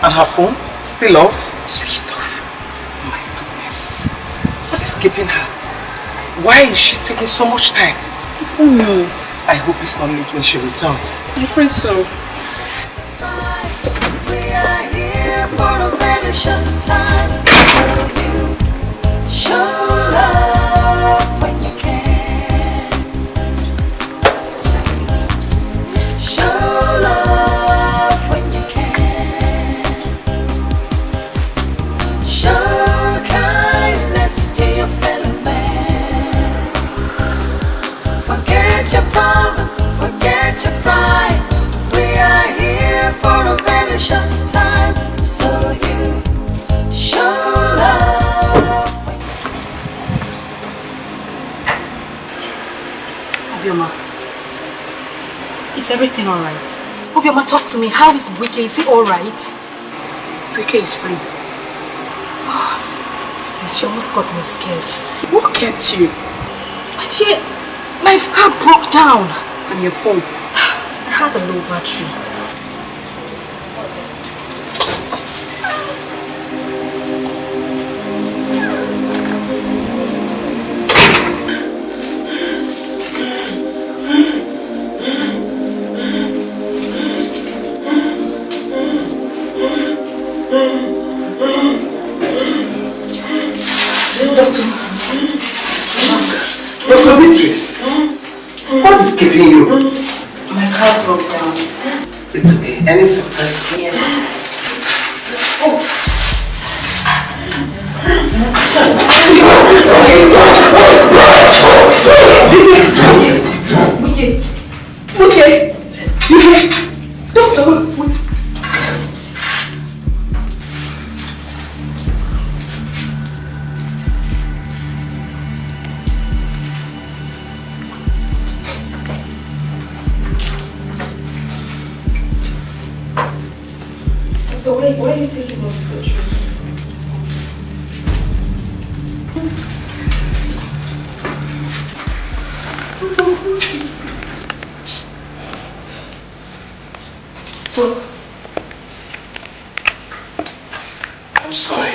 And her phone? Still off? Switched off. My goodness. What is keeping her? Why is she taking so much time? Oh no. I hope it's not late when she returns. I pray so. We are here for a very short time. So you show love when you can. Show love when you can. Show kindness to your fellow man. Forget your problems, forget your pride. We are here for a very short time. So you show love. Obioma, is everything alright? Obioma, talk to me. How is Dikeh? Is he alright? Dikeh is fine. Yes, she almost got me scared. What kept you? My dear, my car broke down. And your phone? I had a low battery. Dr. Beatrice, what is keeping you? My car broke down. It's okay. Any success? Yes. Okay. Doctor, what? So what Why are you taking off the shoes? So, I'm sorry.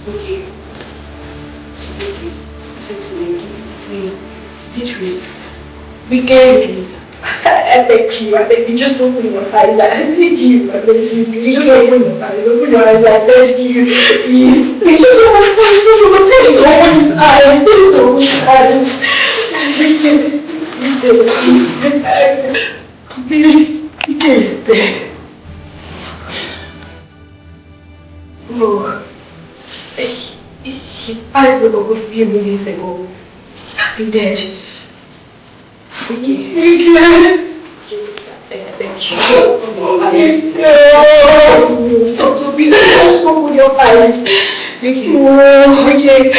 Okay. Please, listen to me. It's me. It's Beatrice. Please. I beg you, just open your eyes. I beg you, just open your eyes. Open your eyes, I beg you, please. Please just open your eyes. Tell him to open his eyes. Tell him to open his eyes. Dikeh is dead. No. His eyes were open a few minutes ago. He dead. Dikeh. Stop talking. Just open your eyes. Thank you. Okay.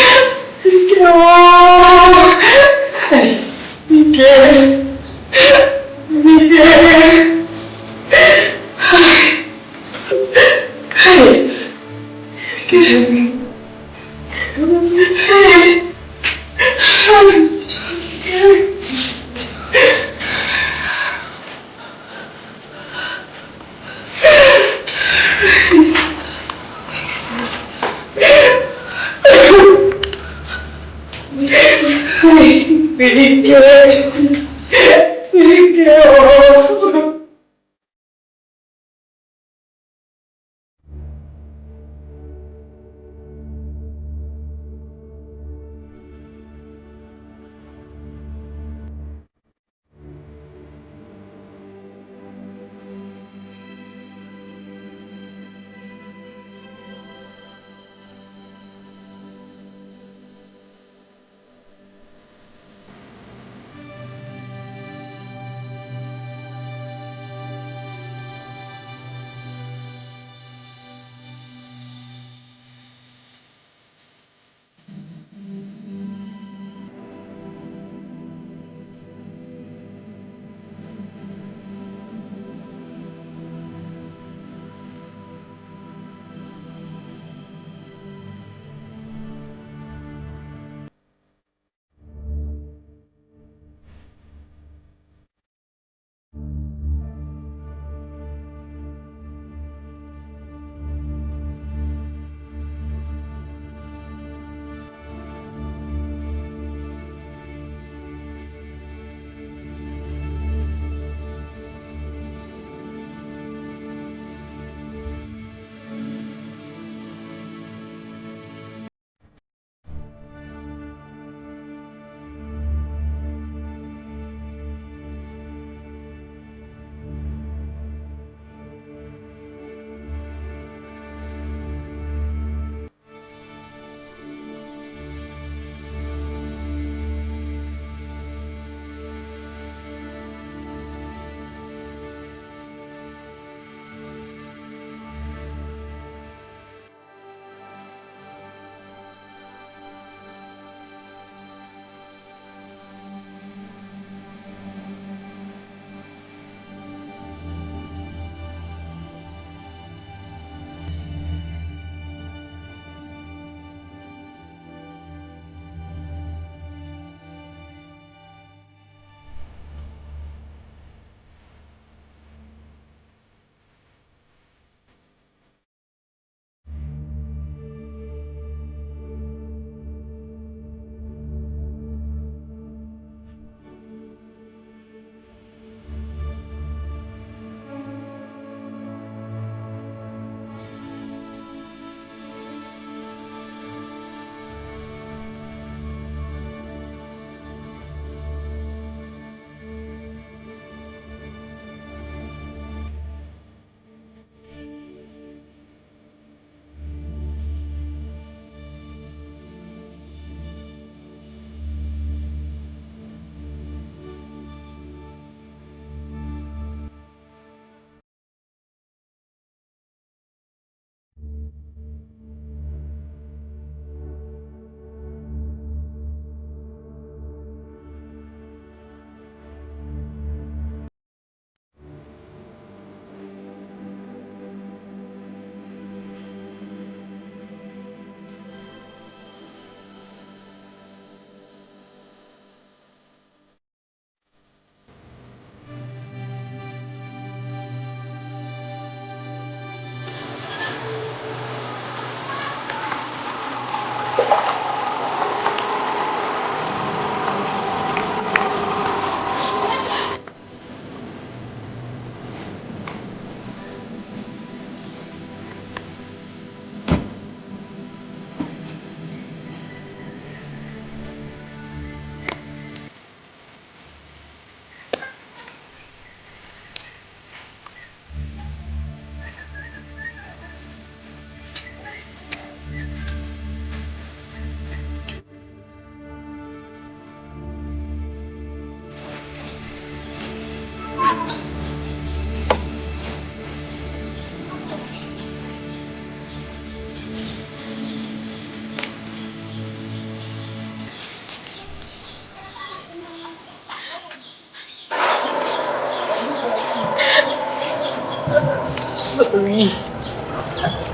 sorry.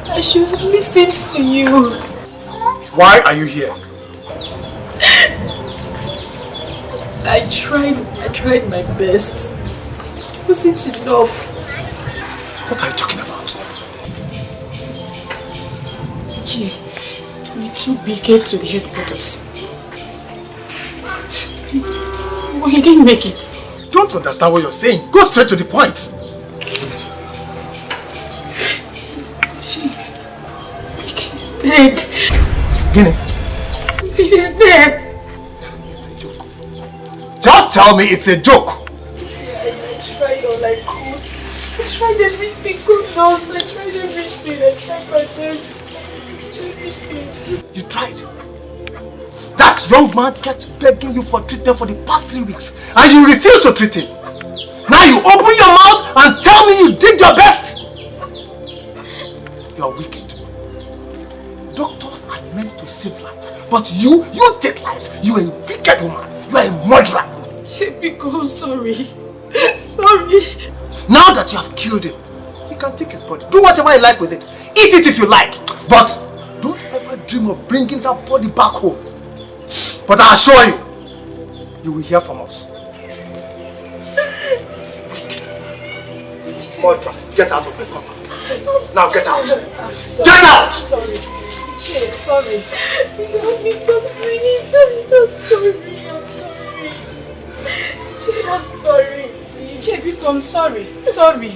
I should have listened to you. Why are you here? I tried my best. It wasn't enough. What are you talking about? We took Dikeh to the headquarters. But he didn't make it. Don't understand what you're saying. Go straight to the point. Dikeh is dead. Ini? He's dead. It's a joke. Just tell me it's a joke. I tried all I could. I tried everything, good nurse. I tried everything. I tried my best. You tried? That young man kept begging you for treatment for the past 3 weeks and you refused to treat him. Now you open your mouth and tell me you did your best. You are wicked. Doctors are meant to save lives, but you take lives. You are a wicked woman. You are a murderer. I'm sorry. Sorry. Now that you have killed him, you can take his body. Do whatever you like with it. Eat it if you like. But don't ever dream of bringing that body back home. But I assure you, you will hear from us. Murderer, get out of my compound. Now get out. Get out! Sorry. Sorry. Please help me talk to me. Tell me I'm sorry. I'm sorry. I'm sorry. Sorry.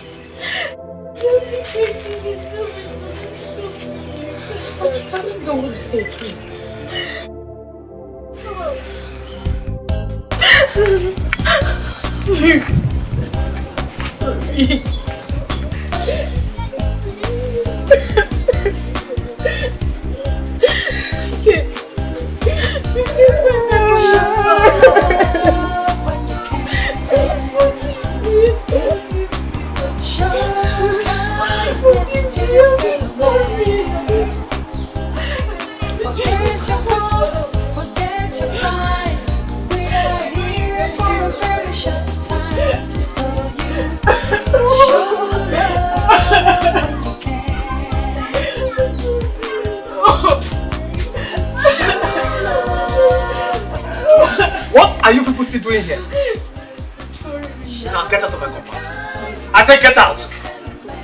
I don't know what to say. Sorry. Forget your problems, forget your pride. We are here for a very short time. So you show love when you can. What are you people still doing here? Now get out of my compound. I said get out.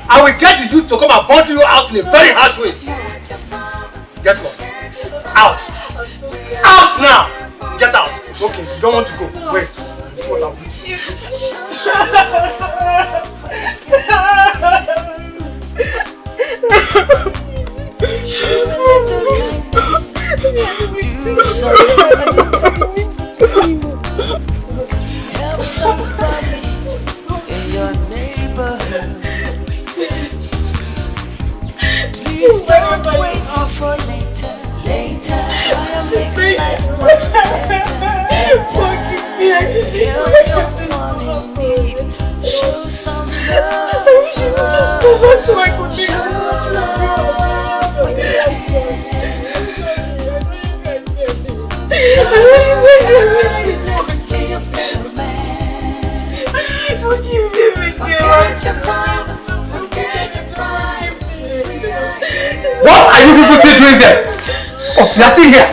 I will get the youth to come and bundle you out in a very harsh way. Get lost. Out. Out now. Get out. Okay, you don't want to go. Wait. This is what I'll do. Show a little kindness. Do something. Help somebody in your neighborhood. Please don't wait for later. Try and make life much better. Help someone in need. Show some love. Show love when you can. Show kindness to your fellow man. Forget your problems. Forget your pride. What are you people still doing there? Oh, you are still here.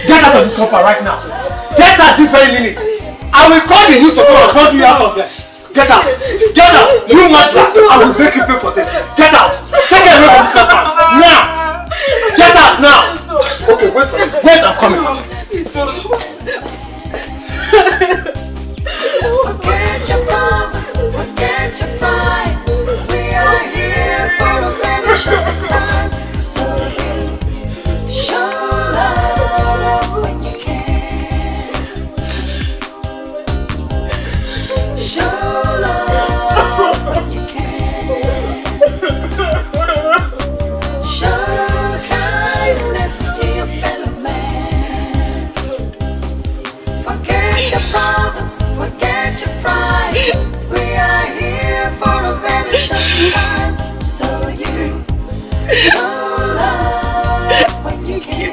Get out of this compound right now. Get out this very minute. I will call the youth to come and bundle you out of there. Get out. Get out. You murderer. I will make you pay for this. Get out. Take it away from this compound. Now. Get out now. Okay, wait for me. Wait, I'm coming. Forget your problems. Forget your pride. We are here for a very short time. So you show love when you can. Show love when you can. Show kindness to your fellow man. Forget your problems, forget your pride. We are here for a very short time. So you show love when you can.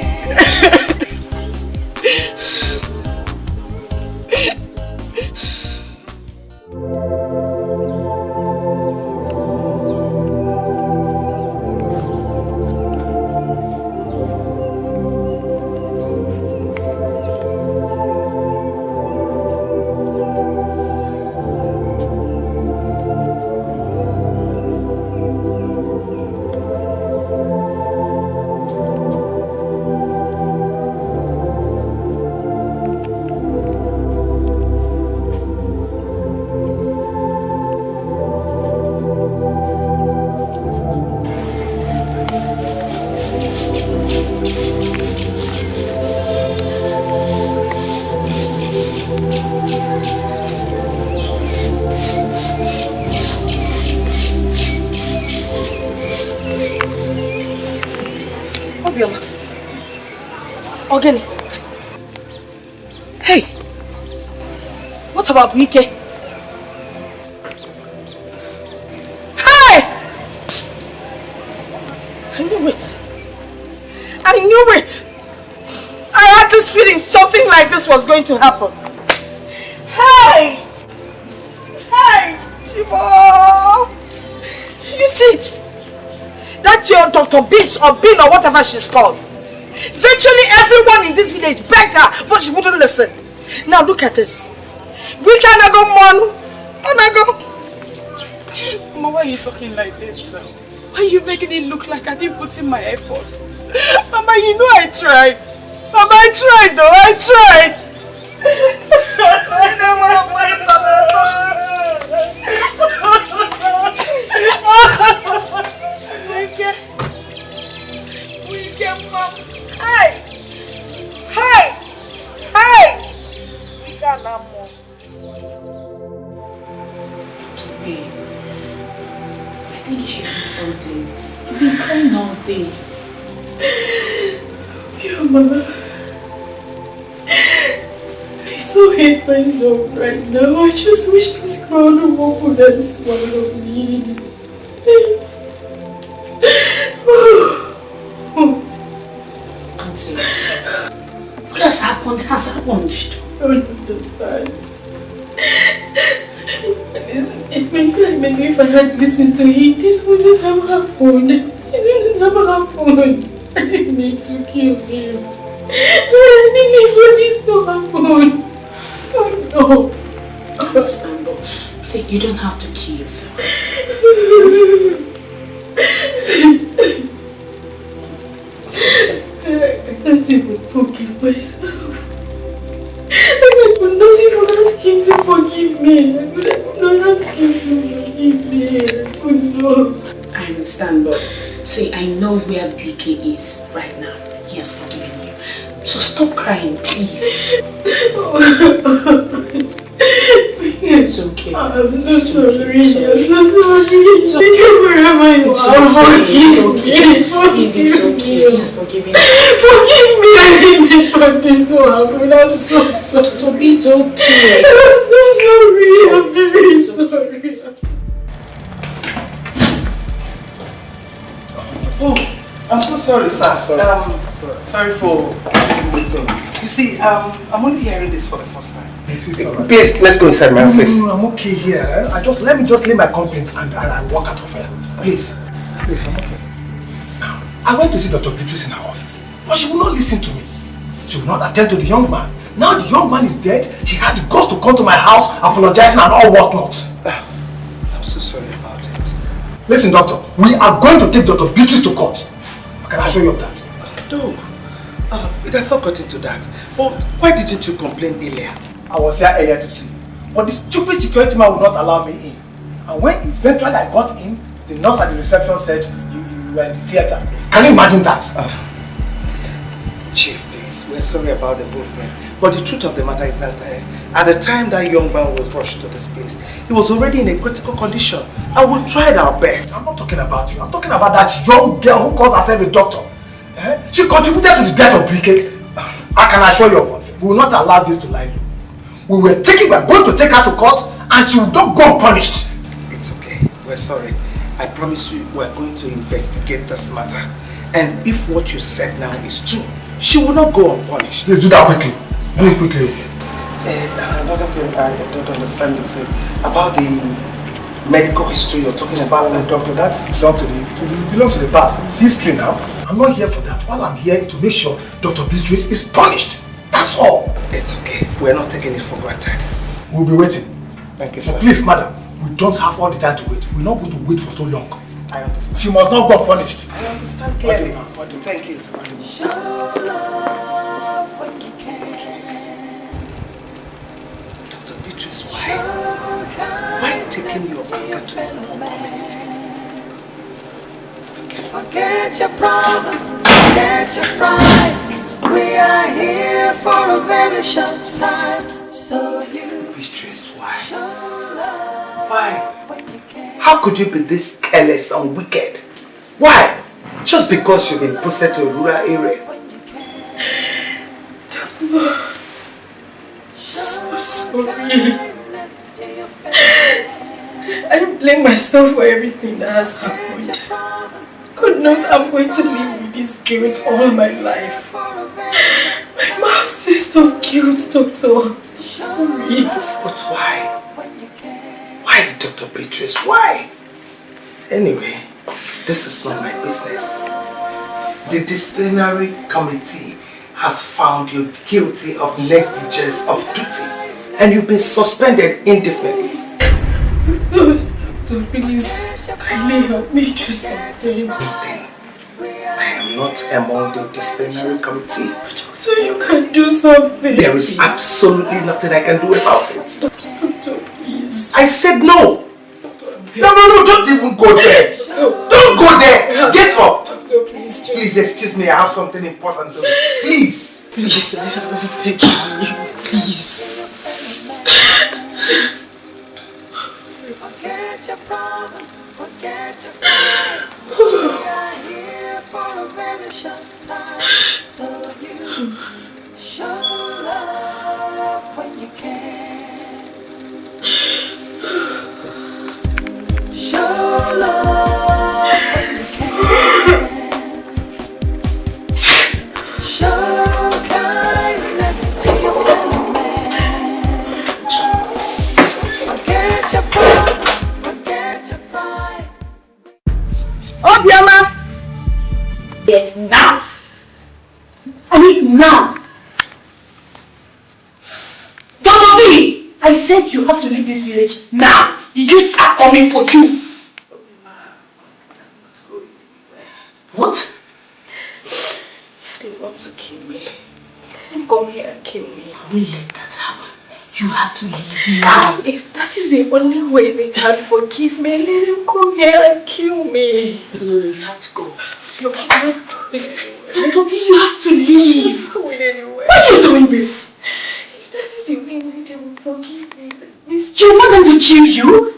Ogeni. Hey! What about Dikeh? Hey! I knew it. I knew it. I had this feeling something like this was going to happen. Hey! Hey! Chibo! You see it? That your Dr. Beans or Bean or whatever she's called. Virtually everyone in this village begged her, but she wouldn't listen. Now look at this. We cannot go, Mom. Mama, why are you talking like this now? Why are you making it look like I didn't put in my effort? Mama, you know I tried. Mama, I tried though, I tried. I don't want to put it on We can, Mom. Hey! Hey! Hey! We can't have more. I think you should eat something. You've been crying all day. Yeah, Mama. I so hate myself right now. I just wish this grown woman would have swallowed me. Don't say that. What has happened has happened. I don't understand. Maybe if I had listened to him, this wouldn't have happened. It wouldn't have happened. I didn't mean to kill him. I didn't mean for this to happen. Oh no. I understand, but see, you don't have to kill yourself. I can't even forgive myself. I could not even ask him to forgive me. I could not ask him to forgive me. I could not. I understand, but see, I know where Dikeh is right now. He has forgiven you. So stop crying, please. It's okay. I'm so sorry. I'm so sorry. It's okay wherever you are. It's okay. Please, it's okay. He has forgiven you. Forgive me. I didn't mean for this to happen. I'm so sorry. It's okay. I'm so sorry. I'm very sorry. Oh, I'm so sorry, sir. Sorry for waiting. You see, I'm only hearing this for the first time. It's alright. Please, let's go inside my office. No, I'm okay here. Let me just lay my complaints and I walk out of here. Please, I'm okay. Now, I went to see Dr. Beatrice in her office, but she will not listen to me. She will not attend to the young man. Now the young man is dead. She had the guts to come to my house, apologizing and all whatnot. I'm so sorry about it. Listen, doctor, we are going to take Dr. Beatrice to court. Can I assure you of that? No, it has not got into that. But why didn't you complain earlier? I was here earlier to see you, but the stupid security man would not allow me in. And when eventually I got in, the nurse at the reception said you were in the theater. Can you imagine that? Chief, please, we're sorry about the both thing. But the truth of the matter is that at the time that young man was rushed to this place, he was already in a critical condition. And we tried our best. I'm not talking about you. I'm talking about that young girl who calls herself a doctor. She contributed to the death of Dikeh. I can assure you of one thing. We will not allow this to lie low. We are going to take her to court and she will not go unpunished. It's okay. We're sorry. I promise you we're going to investigate this matter. And if what you said now is true, she will not go unpunished. Please do that quickly. Do it quickly. Another thing I don't understand is about the medical history you're talking about. Doctor, that belongs to the past. It's history now. I'm not here for that. All I'm here is to make sure Dr. Beatrice is punished. That's all. It's okay. We're not taking it for granted. We'll be waiting. Thank you, sir. But please, madam, we don't have all the time to wait. We're not going to wait for so long. I understand. She must not go punished. I understand clearly. Thank you. Show love when you can. Dr. Beatrice, why taking your anger to the poor community? Forget your problems, forget your pride. We are here for a very short time. So you Beatrice, why? show love Why? when you can. How could you be this careless and wicked? Why? Just because you've been posted to a rural area. sorry. I blame myself for everything that has happened. God knows I'm going to live with this guilt all my life. My mouth tastes of guilt, Doctor. I'm sorry. But why? Why, Dr. Beatrice? Why? Anyway, this is not my business. The disciplinary committee has found you guilty of negligence of duty and you've been suspended indefinitely. Doctor, please, kindly help me do something. Nothing. I am not among the disciplinary committee. But Doctor, you can do something. There is absolutely nothing I can do about it. Doctor, please. I said no. No, don't even go there. Don't go there. Get up. Doctor, please. Please, excuse me, I have something important to do. Please. Please, I am begging you. Please. Forget your problems, forget your pride. We are here for a very short time. So you show love when you can. Show love when you can. Show kindness to your fellow man. Forget your problems, forget your pride. Obioma! Yes, now! I mean now! Dr. B! I said you have to leave this village now! The youths are coming for you! What? They want to kill me. They come here and kill me. I will let that happen. You have to leave now! If that is the only way they can forgive me, let them come here and kill me. No, you have to go. Look, I'm not going anywhere. Dr. B, you have to leave! I'm not going anywhere. Why are you doing this? If that is the only way they will forgive me, You want them to kill you?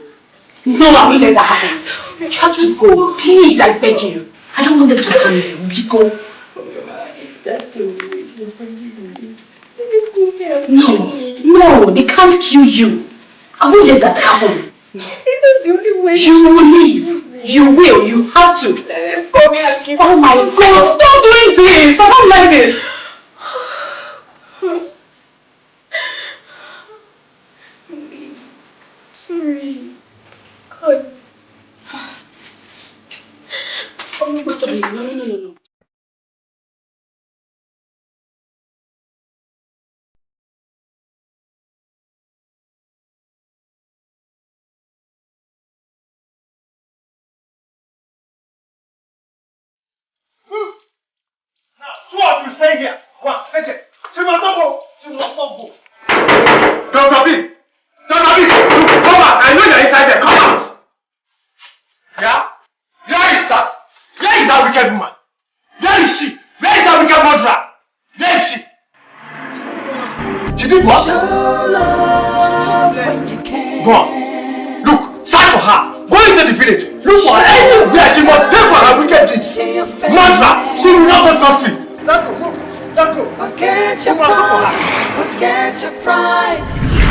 No, I will let that happen. You have to go. Please, I beg you. I don't want them to harm you. We go. If that's the only way they forgive me, let them come here and No, kill me. no, they can't kill you. I won't let that happen. If that's the only way You will leave. You will. You have to. let them come here and kill me. Oh my God, stop doing this. I don't like this. Sorry. God. No. Two of you stay here. What? Fredrick. She must not go. She must not go. Dr. B. Dr. B. Come out. I know you're inside there. Come out. Yeah? Where is that? Where is that wicked woman? Where is she? Where is that wicked murderer? Where is she? She did what? Show love when you can. Go on. Look, search for her. Go into the village. Look for her anywhere. She must pay for her wicked deeds. Murderer. She will not go free. Let's go. Move. Let's go. Forget your problems, forget your pride.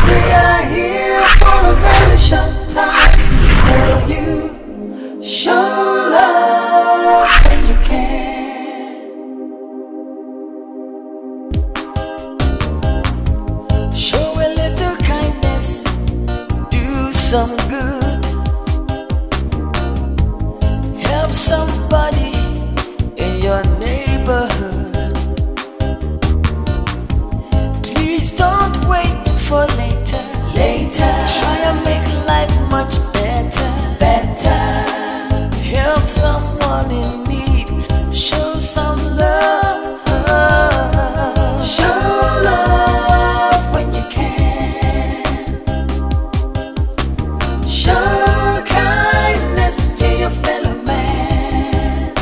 We are here for a very short time. So you show love when you can. Show a little kindness, do some good. Help somebody in your neighborhood. Please don't wait for later. Try and make life much better. Help someone in need. Show some love. Show love when you can. Show kindness to your fellow man.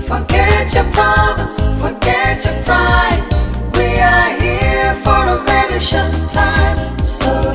Forget your problems, forget your pride. We are here for a very short time. So